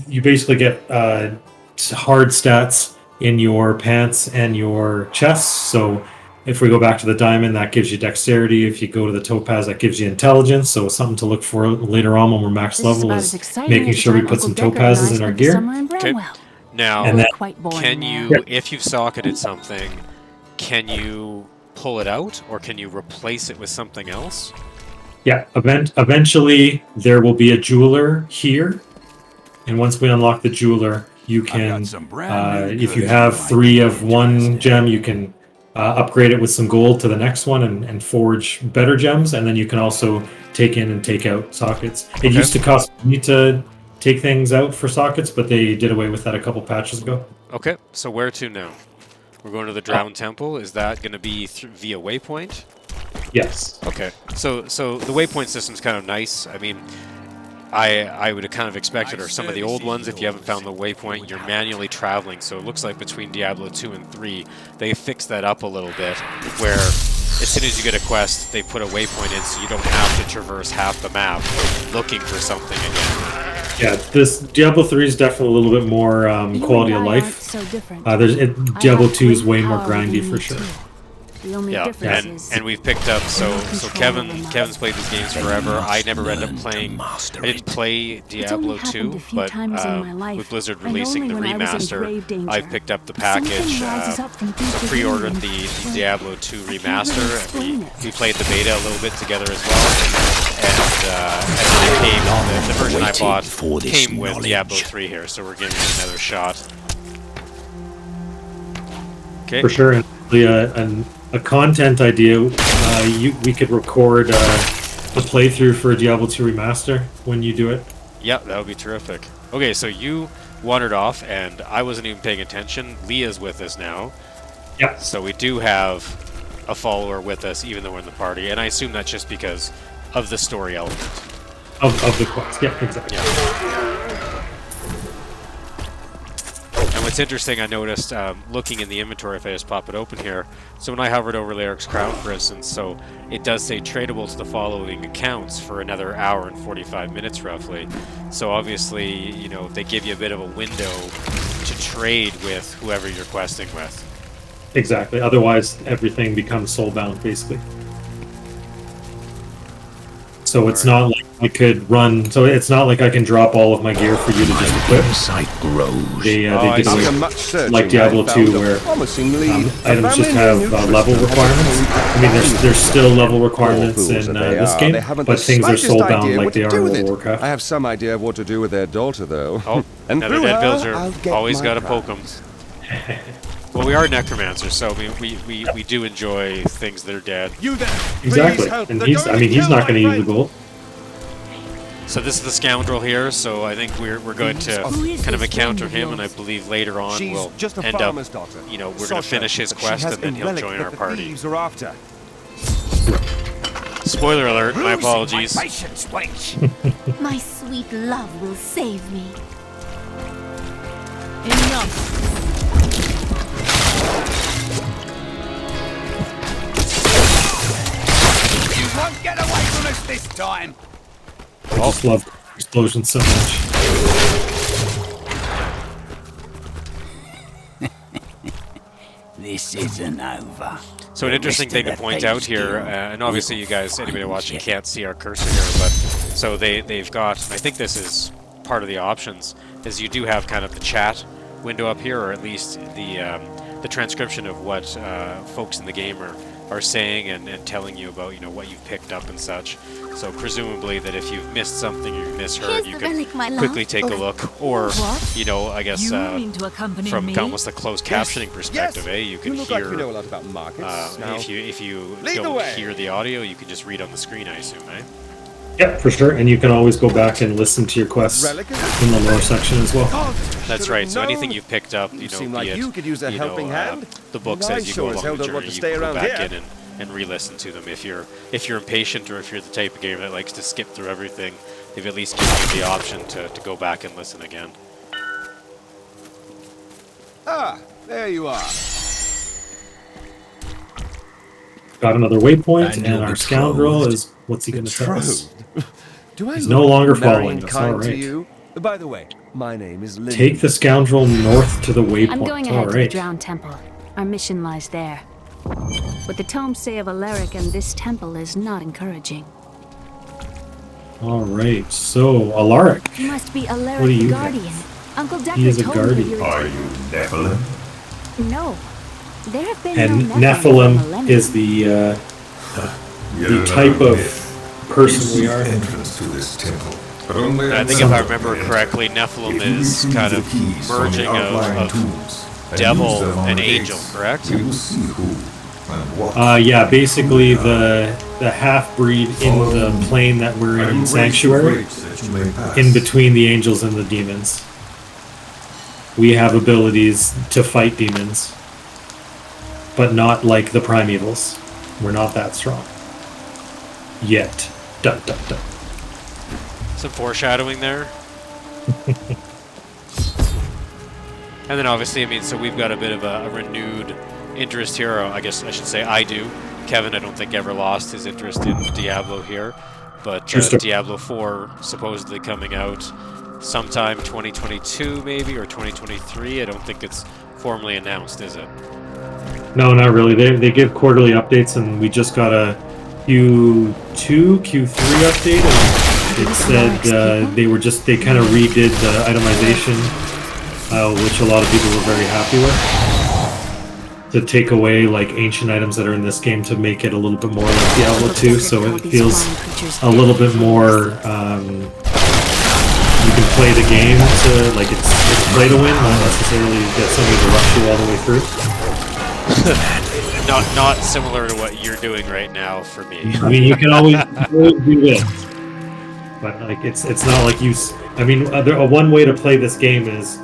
Speaker 2: you basically get hard stats in your pants and your chests. So if we go back to the diamond, that gives you dexterity. If you go to the topaz, that gives you intelligence. So something to look for later on when we're max level is making sure we put some topazes in our gear.
Speaker 1: Okay. Now,
Speaker 2: And then,
Speaker 1: can you, if you've socketed something, can you pull it out, or can you replace it with something else?
Speaker 2: Yeah, eventually there will be a jeweler here, and once we unlock the jeweler, you can, if you have 3 of one gem, you can upgrade it with some gold to the next one and forge better gems, and then you can also take in and take out sockets. It used to cost me to take things out for sockets, but they did away with that a couple patches ago.
Speaker 1: Okay, so where to now? We're going to the Drowned Temple. Is that going to be via waypoint?
Speaker 2: Yes.
Speaker 1: Okay, so the waypoint system's kind of nice. I mean, I would have kind of expected, or some of the old ones, if you haven't found the waypoint, you're manually traveling. So it looks like between Diablo 2 and 3, they fixed that up a little bit, where as soon as you get a quest, they put a waypoint in so you don't have to traverse half the map looking for something again.
Speaker 2: Yeah, this Diablo 3 is definitely a little bit more quality of life.
Speaker 5: So different.
Speaker 2: Diablo 2 is way more grindy for sure.
Speaker 5: The only
Speaker 1: Yeah,
Speaker 5: difference
Speaker 1: and we've picked up, so Kevin's played these games forever. I never ended up playing, I didn't play Diablo 2, but with Blizzard releasing the remaster, I've picked up the package, pre-ordered the Diablo 2 remaster, and we played the beta a little bit together as well. And the version I bought came with Diablo 3 here, so we're giving it another shot. Okay.
Speaker 2: For sure, and a content idea, we could record a playthrough for a Diablo 2 remaster when you do it.
Speaker 1: Yeah, that would be terrific. Okay, so you wandered off, and I wasn't even paying attention. Leah's with us now.
Speaker 2: Yeah.
Speaker 1: So we do have a follower with us, even though we're in the party, and I assume that's just because of the story element.
Speaker 2: Of the quest, yeah, exactly.
Speaker 1: Yeah. And what's interesting, I noticed, looking in the inventory, if I just pop it open here, so when I hovered over Lyric's Crown, for instance, so it does say tradable to the following accounts for another hour and 45 minutes, roughly. So obviously, you know, they give you a bit of a window to trade with whoever you're questing with.
Speaker 2: Exactly, otherwise everything becomes soulbound, basically. So it's not like I could run. So it's not like I can drop all of my gear for you to just equip.
Speaker 8: Sight grows.
Speaker 2: They did away, like Diablo 2, where items just have level requirements. I mean, there's still level requirements in this game, but things are soulbound like they are in World of Warcraft.
Speaker 10: I have some idea of what to do with their daughter, though.
Speaker 1: Oh,
Speaker 10: and
Speaker 1: another dead villager. Always got to poke them. Well, we are necromancers, so I mean, we do enjoy things that are dead.
Speaker 10: You there?
Speaker 2: Exactly, and he's not going to use the gold.
Speaker 1: So this is the scoundrel here, so I think we're going to kind of encounter him, and I believe later on we'll end up, you know, we're going to finish his quest, and then he'll join our party. Spoiler alert, my apologies.
Speaker 9: My sweet love will save me.
Speaker 5: Enough.
Speaker 4: You won't get away from us this time.
Speaker 2: I just love explosions so much.
Speaker 11: This isn't over.
Speaker 1: So an interesting thing to point out here, and obviously you guys, anybody watching, can't see our cursor here, but so they've got, and I think this is part of the options, is you do have kind of the chat window up here, or at least the transcription of what folks in the game are saying and telling you about, you know, what you've picked up and such. So presumably that if you've missed something or you've misheard, you can quickly take a look, or you know, I guess from almost a closed captioning perspective, you can hear.
Speaker 10: Like you know a lot about markets.
Speaker 1: If you don't hear the audio, you can just read on the screen, I assume, eh?
Speaker 2: Yeah, for sure, and you can always go back and listen to your quests in the lore section as well.
Speaker 1: That's right. So anything you've picked up, you know, be it,
Speaker 10: you could use a helping hand.
Speaker 1: The book says you go along the journey, you can go back in and re-listen to them. If you're impatient, or if you're the type of gamer that likes to skip through everything, they've at least given you the option to go back and listen again.
Speaker 10: Ah, there you are.
Speaker 2: Got another waypoint, and our scoundrel is, what's he going to tell us? He's no longer following us, all right.
Speaker 10: By the way, my name is Lynn.
Speaker 2: Take the scoundrel north to the waypoint.
Speaker 5: I'm going ahead to the Drowned Temple. Our mission lies there. What the tomes say of Alaric and this temple is not encouraging.
Speaker 2: All right, so Alaric.
Speaker 5: You must be Alaric
Speaker 2: What do you
Speaker 5: the Guardian.
Speaker 2: have?
Speaker 5: Uncle Decker
Speaker 2: He is a
Speaker 5: told me
Speaker 2: guardian.
Speaker 6: Are you Nephilim?
Speaker 5: No. There have been
Speaker 2: And
Speaker 5: no Nephilim
Speaker 2: Nephilim is the type of person we are.
Speaker 6: Entrance to this temple.
Speaker 1: I think if I remember correctly, Nephilim is kind of merging of devil and angel, correct?
Speaker 2: Yeah, basically the half-breed in the plane that we're in Sanctuary, in between the angels and the demons. We have abilities to fight demons, but not like the primevals. We're not that strong. Yet. Dun, dun, dun.
Speaker 1: Some foreshadowing there. And then obviously, I mean, so we've got a bit of a renewed interest here, or I guess I should say I do. Kevin, I don't think ever lost his interest in Diablo here, but Diablo 4 supposedly coming out sometime 2022 maybe, or 2023. I don't think it's formally announced, is it?
Speaker 2: No, not really. They give quarterly updates, and we just got a Q2, Q3 update, and it said they kind of redid the itemization, which a lot of people were very happy with, to take away like ancient items that are in this game to make it a little bit more like Diablo 2, so it feels a little bit more. You can play the game to like it's play to win, not necessarily get somebody to rush you all the way through.
Speaker 1: Not similar to what you're doing right now for me.
Speaker 2: I mean, you can always do this, but like it's not like you. I mean, one way to play this game is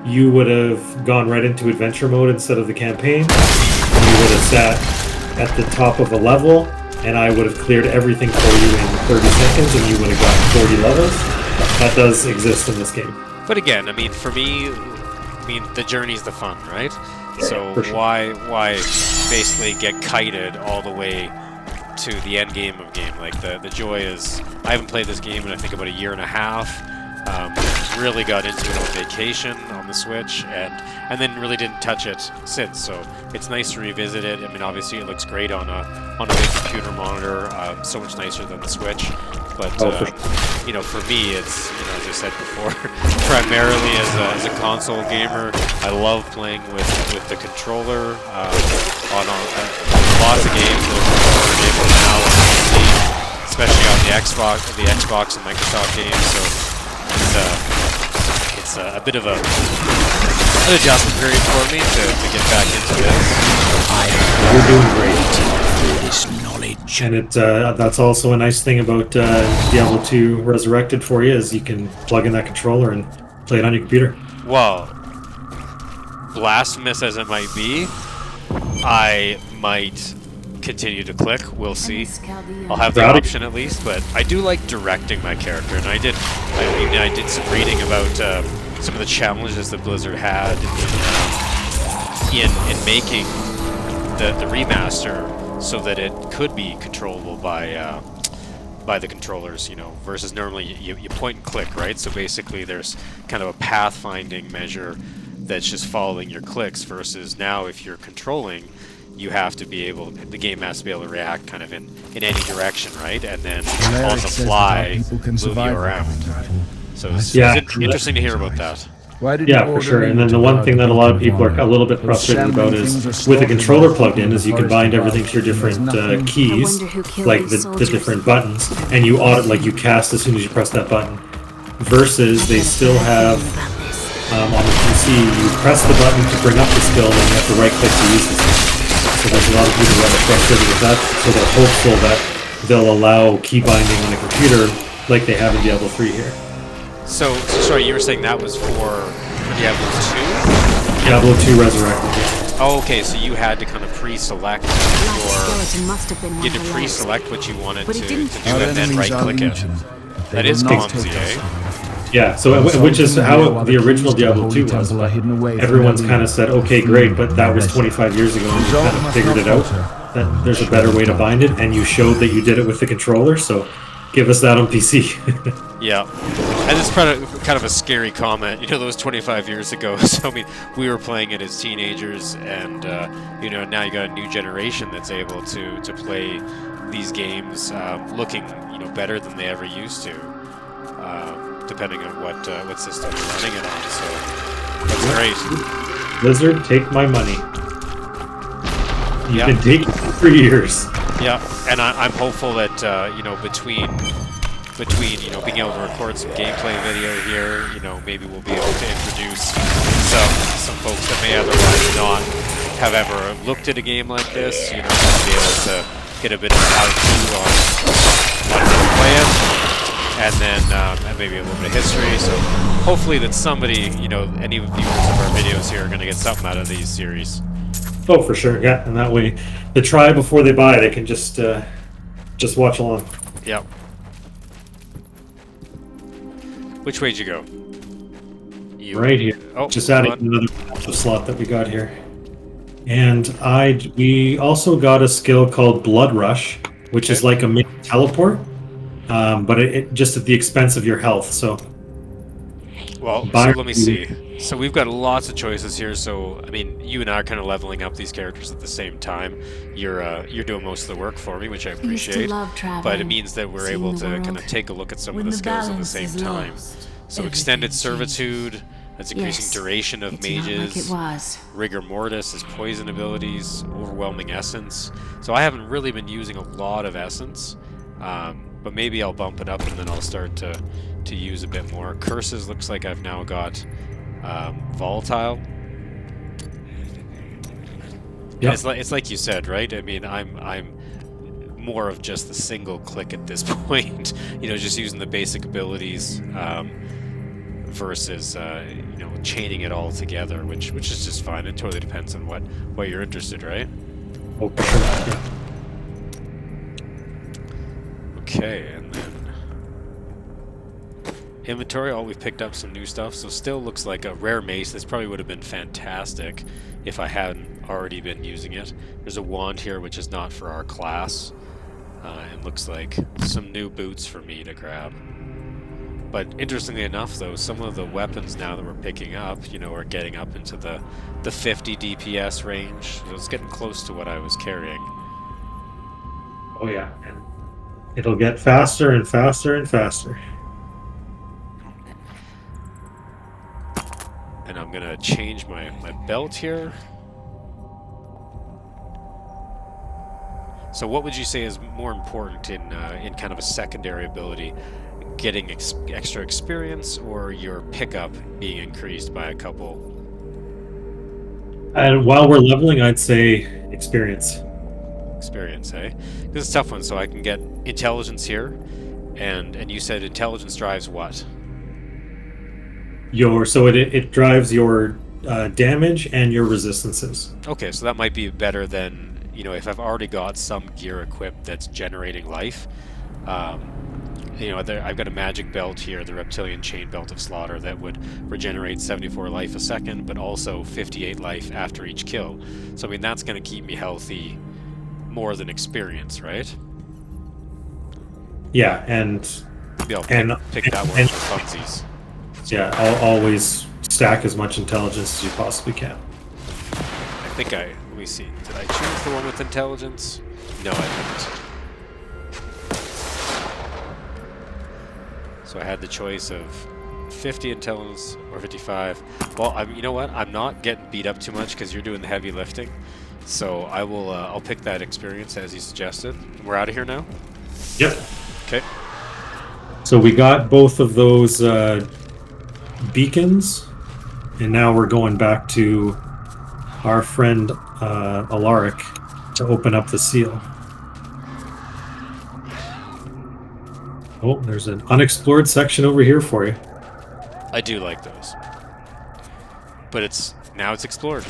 Speaker 2: you would have gone right into adventure mode instead of the campaign. You would have sat at the top of a level, and I would have cleared everything for you in 30 seconds, and you would have gotten 40 levels. That does exist in this game.
Speaker 1: But again, I mean, for me, the journey's the fun, right? So
Speaker 2: sure.
Speaker 1: why basically get kited all the way to the end game of game? Like the joy is, I haven't played this game in I think about a year and a half. Really got into it on vacation on the Switch, and then really didn't touch it since. So it's nice to revisit it. I mean, obviously it looks great on a big computer monitor, so much nicer than the Switch. But you know, for me, it's, you know, as I said before, primarily as a console gamer, I love playing with the controller on lots of games that are able now on PC, especially on the Xbox and Microsoft games. So it's a bit of an adjustment period for me to get back into this.
Speaker 2: You're doing great. This knowledge, and that's also a nice thing about Diablo 2 Resurrected for you, is you can plug in that controller and play it on your computer.
Speaker 1: Well, blasphemous as it might be, I might continue to click. We'll see. I'll have the option at least, but I do like directing my character, and I did some reading about some of the challenges that Blizzard had in making the remaster, so that it could be controllable by the controllers, you know, versus normally you point and click, right? So basically there's kind of a pathfinding measure that's just following your clicks, versus now if you're controlling, you have to be able, the game has to be able to react kind of in any direction, right? And then on the fly move you around. So it's interesting to hear about that.
Speaker 2: Yeah, for sure. And then the one thing that a lot of people are a little bit frustrated about is, with the controller plugged in, is you can bind everything to your different keys, like the different buttons, and you cast as soon as you press that button. Versus they still have on the PC, you press the button to bring up the skill, and you have to right click to use the skill. So there's a lot of people that are frustrated with that. So they're hopeful that they'll allow key binding on a computer like they have in Diablo 3 here.
Speaker 1: So sorry, you were saying that was for Diablo 2?
Speaker 2: Diablo 2 Resurrected.
Speaker 1: Oh, okay, so you had to kind of pre-select what you wanted to do and then right-click it. That is clumsy, eh?
Speaker 2: Yeah, so which is how the original Diablo 2 was. Everyone's kind of said, okay, great, but that was 25 years ago, and you kind of figured it out, that there's a better way to bind it, and you showed that you did it with the controller, so give us that on PC.
Speaker 1: Yeah, and it's kind of a scary comment, you know, those 25 years ago. So I mean, we were playing it as teenagers, and you know, now you got a new generation that's able to play these games, looking, you know, better than they ever used to, depending on what system you're running it on. So that's great.
Speaker 2: Blizzard, take my money. You can take it for years.
Speaker 1: Yeah, and I'm hopeful that you know, between you know, being able to record some gameplay video here, you know, maybe we'll be able to introduce some folks that may otherwise not have ever looked at a game like this, you know, to be able to get a bit of how-to on how to play it, and then and maybe a little bit of history. So hopefully that somebody, you know, any of the viewers of our videos here are going to get something out of these series.
Speaker 2: Oh, for sure, yeah. And that way, they try before they buy. They can just watch along.
Speaker 1: Yep. Which way'd you go?
Speaker 2: Right here.
Speaker 1: Oh,
Speaker 2: just adding another slot that we got here. And we also got a skill called Blood Rush, which is like a mini teleport, but it just at the expense of your health. So,
Speaker 1: well, so let me see. So we've got lots of choices here. So I mean, you and I are kind of leveling up these characters at the same time. You're doing most of the work for me, which I appreciate. But it means that we're able to kind of take a look at some of the skills at the same time. So extended servitude. That's increasing duration of mages. Rigor mortis is poison abilities. Overwhelming essence. So I haven't really been using a lot of essence, but maybe I'll bump it up and then I'll start to use a bit more. Curses looks like I've now got volatile. Yeah, it's like you said, right? I mean, I'm more of just the single click at this point. You know, just using the basic abilities. Versus you know, chaining it all together, which is just fine. It totally depends on what you're interested, right?
Speaker 2: Oh, for sure. Yeah.
Speaker 1: Okay, and then inventory. Oh, we've picked up some new stuff. So still looks like a rare mace. This probably would have been fantastic if I hadn't already been using it. There's a wand here, which is not for our class. It looks like some new boots for me to grab. But interestingly enough, though, some of the weapons now that we're picking up, you know, are getting up into the 50 DPS range. So it's getting close to what I was carrying.
Speaker 2: Oh yeah, and it'll get faster and faster and faster.
Speaker 1: And I'm gonna change my belt here. So what would you say is more important in kind of a secondary ability? Getting extra experience, or your pickup being increased by a couple?
Speaker 2: And while we're leveling, I'd say experience.
Speaker 1: Experience, eh? This is a tough one. So I can get intelligence here, and you said intelligence drives what?
Speaker 2: So it drives your damage and your resistances.
Speaker 1: Okay, so that might be better than, you know, if I've already got some gear equipped that's generating life. You know, I've got a magic belt here, the Reptilian Chain Belt of Slaughter, that would regenerate 74 life a second, but also 58 life after each kill. So, I mean, that's going to keep me healthy more than experience, right?
Speaker 2: Yeah, and
Speaker 1: maybe I'll pick that one for funsies.
Speaker 2: Yeah, I'll always stack as much intelligence as you possibly can.
Speaker 1: I think let me see, did I choose the one with intelligence? No, I didn't. So I had the choice of 50 intelligence or 55. Well, you know what? I'm not getting beat up too much because you're doing the heavy lifting. So I will. I'll pick that experience as you suggested. We're out of here now.
Speaker 2: Yep.
Speaker 1: Okay.
Speaker 2: So we got both of those beacons, and now we're going back to our friend Alaric to open up the seal. Oh, there's an unexplored section over here for you.
Speaker 1: I do like those. But now it's explored.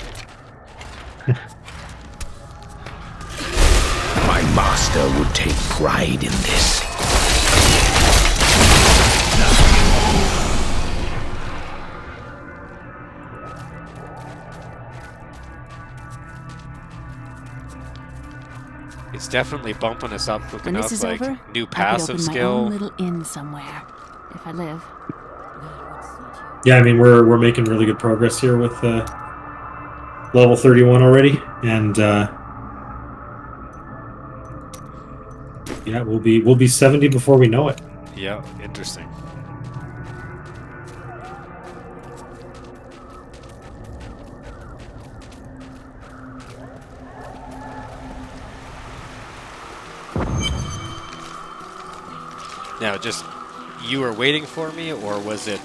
Speaker 8: My master would take pride in this.
Speaker 1: It's definitely bumping us up quick
Speaker 5: When
Speaker 1: enough,
Speaker 5: this is
Speaker 1: like
Speaker 5: over,
Speaker 1: new
Speaker 5: I could
Speaker 1: passive
Speaker 5: open
Speaker 1: skill.
Speaker 5: my own little inn somewhere, if I live.
Speaker 2: Yeah, I mean we're making really good progress here with level 31 already, and yeah, we'll be 70 before we know it.
Speaker 1: Yeah, interesting. Now, just you were waiting for me, or was it?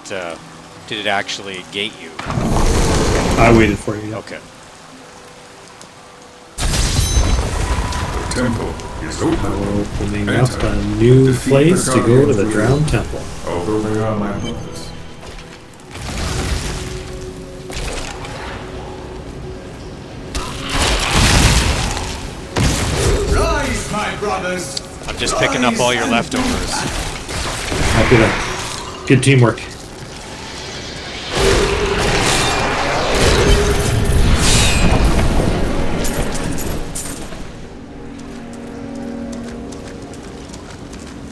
Speaker 1: Did it actually gate you?
Speaker 2: I waited for you. Yeah.
Speaker 1: Okay.
Speaker 6: Temple is open.
Speaker 2: Opening up a new place to go to the Drowned Temple.
Speaker 6: Although they are my brothers.
Speaker 4: Rise, my brothers!
Speaker 1: I'm just picking up all your leftovers.
Speaker 2: Happy to. Good teamwork.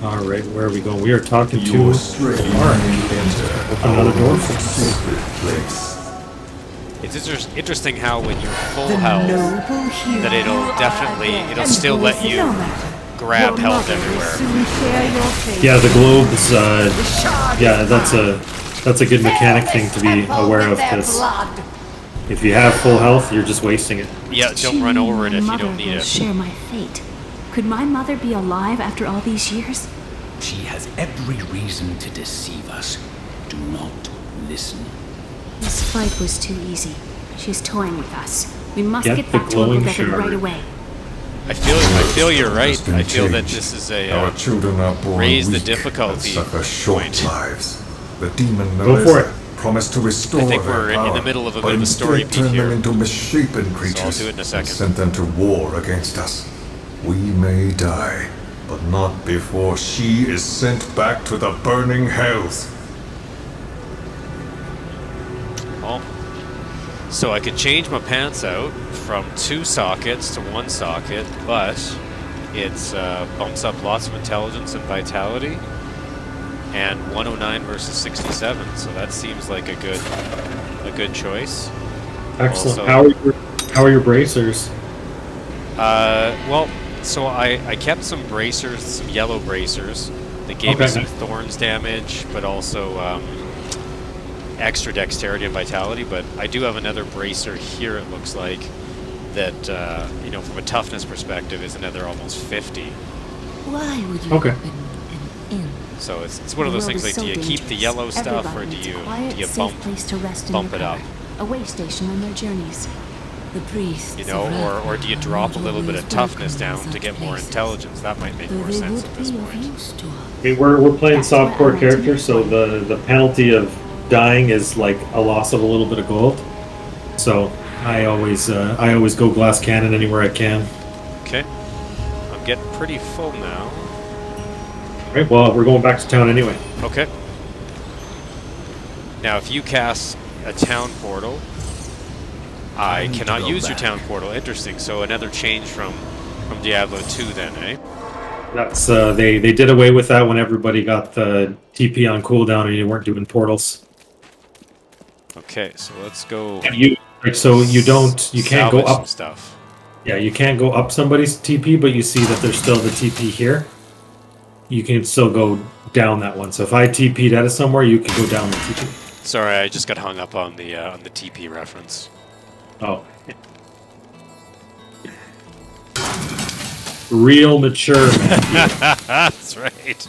Speaker 2: All right, where are we going? We are talking to
Speaker 6: Your strength
Speaker 2: Mark.
Speaker 6: may enter
Speaker 2: Open another door for us.
Speaker 6: sacred place.
Speaker 1: It's interesting how when you're full health, that it'll still let you grab health everywhere.
Speaker 2: Yeah, the globes. Yeah, that's a good mechanic thing to be aware of, because if you have full health, you're just wasting it.
Speaker 1: Yeah, don't run over it if you don't need
Speaker 5: will
Speaker 1: it.
Speaker 5: share my fate. Could my mother be alive after all these years?
Speaker 8: She has every reason to deceive us. Do not listen.
Speaker 5: This fight was too easy. She's toying with us. We must
Speaker 2: Get
Speaker 5: get
Speaker 2: the
Speaker 5: back to Uncle
Speaker 2: glowing
Speaker 5: Devin
Speaker 2: shard.
Speaker 5: right away.
Speaker 1: I feel you're right.
Speaker 6: Has been
Speaker 1: I feel that
Speaker 6: changed.
Speaker 1: this is
Speaker 6: Our
Speaker 1: a
Speaker 6: children are born
Speaker 1: raise the
Speaker 6: weak
Speaker 1: difficulty
Speaker 6: and suffer short
Speaker 1: point.
Speaker 6: lives. The demon
Speaker 2: Go for
Speaker 6: Nerissa
Speaker 2: it.
Speaker 6: promised to restore
Speaker 1: I think
Speaker 6: their
Speaker 1: we're in
Speaker 6: power,
Speaker 1: the middle of a
Speaker 6: but
Speaker 1: bit of a story
Speaker 6: instead
Speaker 1: beat
Speaker 6: turned
Speaker 1: here.
Speaker 6: them into misshapen creatures
Speaker 1: do it in a
Speaker 6: and
Speaker 1: second.
Speaker 6: sent them to war against us. We may die, but not before she is sent back to the burning hells.
Speaker 1: Well, so I could change my pants out from 2 sockets to 1 socket, but it bumps up lots of intelligence and vitality, and 109 versus 67. So that seems like a good choice.
Speaker 2: Excellent.
Speaker 1: Also-
Speaker 2: How are your bracers?
Speaker 1: Well, so I kept some bracers, some yellow bracers that gave me
Speaker 2: Okay.
Speaker 1: some thorns damage, but also extra dexterity and vitality. But I do have another bracer here, it looks like, that, from a toughness perspective is another almost 50.
Speaker 5: Why would you
Speaker 2: Okay.
Speaker 5: open an inn?
Speaker 1: So it's one of
Speaker 5: The
Speaker 1: those
Speaker 5: world
Speaker 1: things
Speaker 5: is
Speaker 1: like,
Speaker 5: so
Speaker 1: do you keep the
Speaker 5: dangerous.
Speaker 1: yellow stuff, or
Speaker 5: Everybody
Speaker 1: do
Speaker 5: needs a
Speaker 1: you
Speaker 5: quiet, safe place to rest in
Speaker 1: bump
Speaker 5: your
Speaker 1: it up?
Speaker 5: car. A way station on their journeys. The priests,
Speaker 1: Or do you drop a little bit of toughness down to get more intelligence? That might make more sense at this point.
Speaker 2: I mean, we're playing
Speaker 5: That's why I
Speaker 2: softcore
Speaker 5: want to
Speaker 2: characters, so
Speaker 5: meet
Speaker 2: the penalty of dying is like a loss of a little bit of gold. So I always go glass cannon anywhere I can.
Speaker 1: Okay. I'm getting pretty full now.
Speaker 2: All right. Well, we're going back to town anyway.
Speaker 1: Okay. Now, if you cast a town portal, I
Speaker 3: need to
Speaker 1: cannot
Speaker 3: go
Speaker 1: use your
Speaker 3: back.
Speaker 1: town portal. Interesting. So another change from Diablo 2 then, eh?
Speaker 2: That's they did away with that when everybody got the TP on cooldown and you weren't doing portals.
Speaker 1: Okay, so let's go.
Speaker 2: And you can't go
Speaker 1: salvage some
Speaker 2: up.
Speaker 1: stuff.
Speaker 2: Yeah, you can't go up somebody's TP, but you see that there's still the TP here. You can still go down that one. So if I TP'd out of somewhere, you can go down the TP.
Speaker 1: Sorry, I just got hung up on the TP reference.
Speaker 2: Oh. Real mature, man.
Speaker 1: That's right.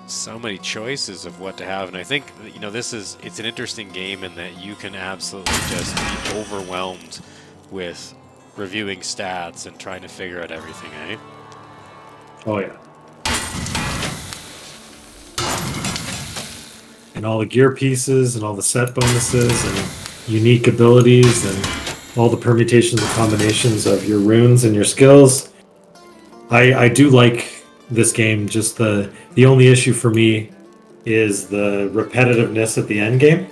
Speaker 1: So many choices of what to have, and I think it's an interesting game in that you can absolutely just be overwhelmed with reviewing stats and trying to figure out everything, eh?
Speaker 2: Oh, yeah. And all the gear pieces and all the set bonuses and unique abilities and all the permutations and combinations of your runes and your skills. I do like this game. Just the only issue for me is the repetitiveness at the end game.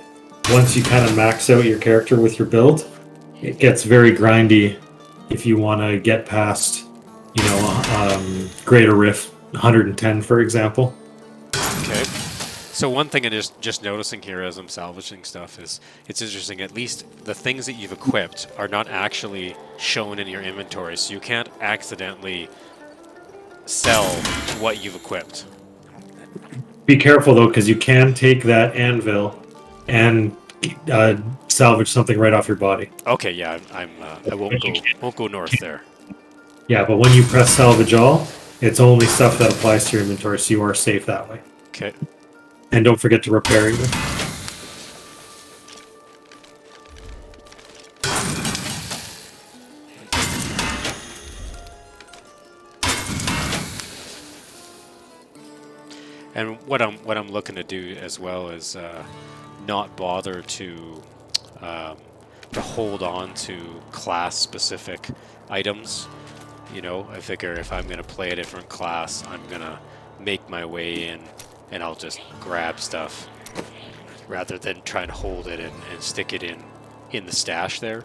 Speaker 2: Once you kind of max out your character with your build, it gets very grindy if you want to get past, Greater Rift 110, for example.
Speaker 1: Okay. So one thing I'm just noticing here as I'm salvaging stuff is it's interesting. At least the things that you've equipped are not actually shown in your inventory, so you can't accidentally sell what you've equipped.
Speaker 2: Be careful though, because you can take that anvil and salvage something right off your body.
Speaker 1: Okay, yeah, I won't go north there.
Speaker 2: Yeah, but when you press salvage all, it's only stuff that applies to your inventory, so you are safe that way.
Speaker 1: Okay.
Speaker 2: And don't forget to repair either.
Speaker 1: And what I'm looking to do as well is not bother to hold on to class specific items. You know, I figure if I'm gonna play a different class, I'm gonna make my way in, and I'll just grab stuff rather than try and hold it and stick it in the stash there.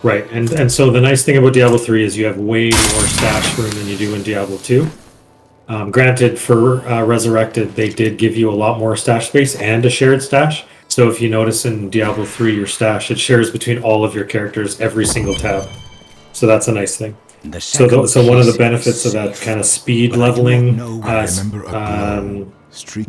Speaker 2: Right, and so the nice thing about Diablo 3 is you have way more stash room than you do in Diablo 2. Granted, for Resurrected, they did give you a lot more stash space and a shared stash. So if you notice in Diablo 3, your stash, it shares between all of your characters, every single tab. So that's a nice thing. So one of the benefits of that kind of speed leveling,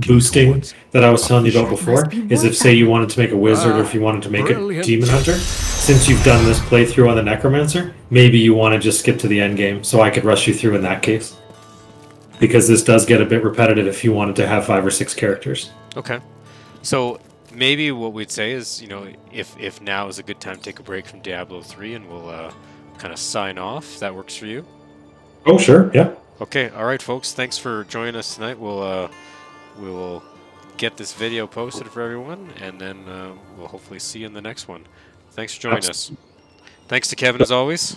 Speaker 2: boosting that I was telling you about before is if, say, you wanted to make a wizard or if you wanted to make a demon hunter, since you've done this playthrough on the necromancer, maybe you want to just skip to the end game so I could rush you through in that case. Because this does get a bit repetitive if you wanted to have 5 or 6 characters.
Speaker 1: Okay. So maybe what we'd say is, you know, if now is a good time to take a break from Diablo 3 and we'll kind of sign off. If that works for you?
Speaker 2: Oh, sure. Yeah.
Speaker 1: Okay. All right, folks. Thanks for joining us tonight. We will get this video posted for everyone, and then we'll hopefully see you in the next one. Thanks for joining us. Thanks to Kevin, as always.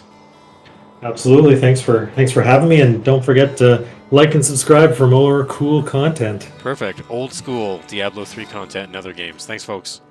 Speaker 2: Absolutely. Thanks for having me, and don't forget to like and subscribe for more cool content.
Speaker 1: Perfect. Old school Diablo 3 content and other games. Thanks, folks.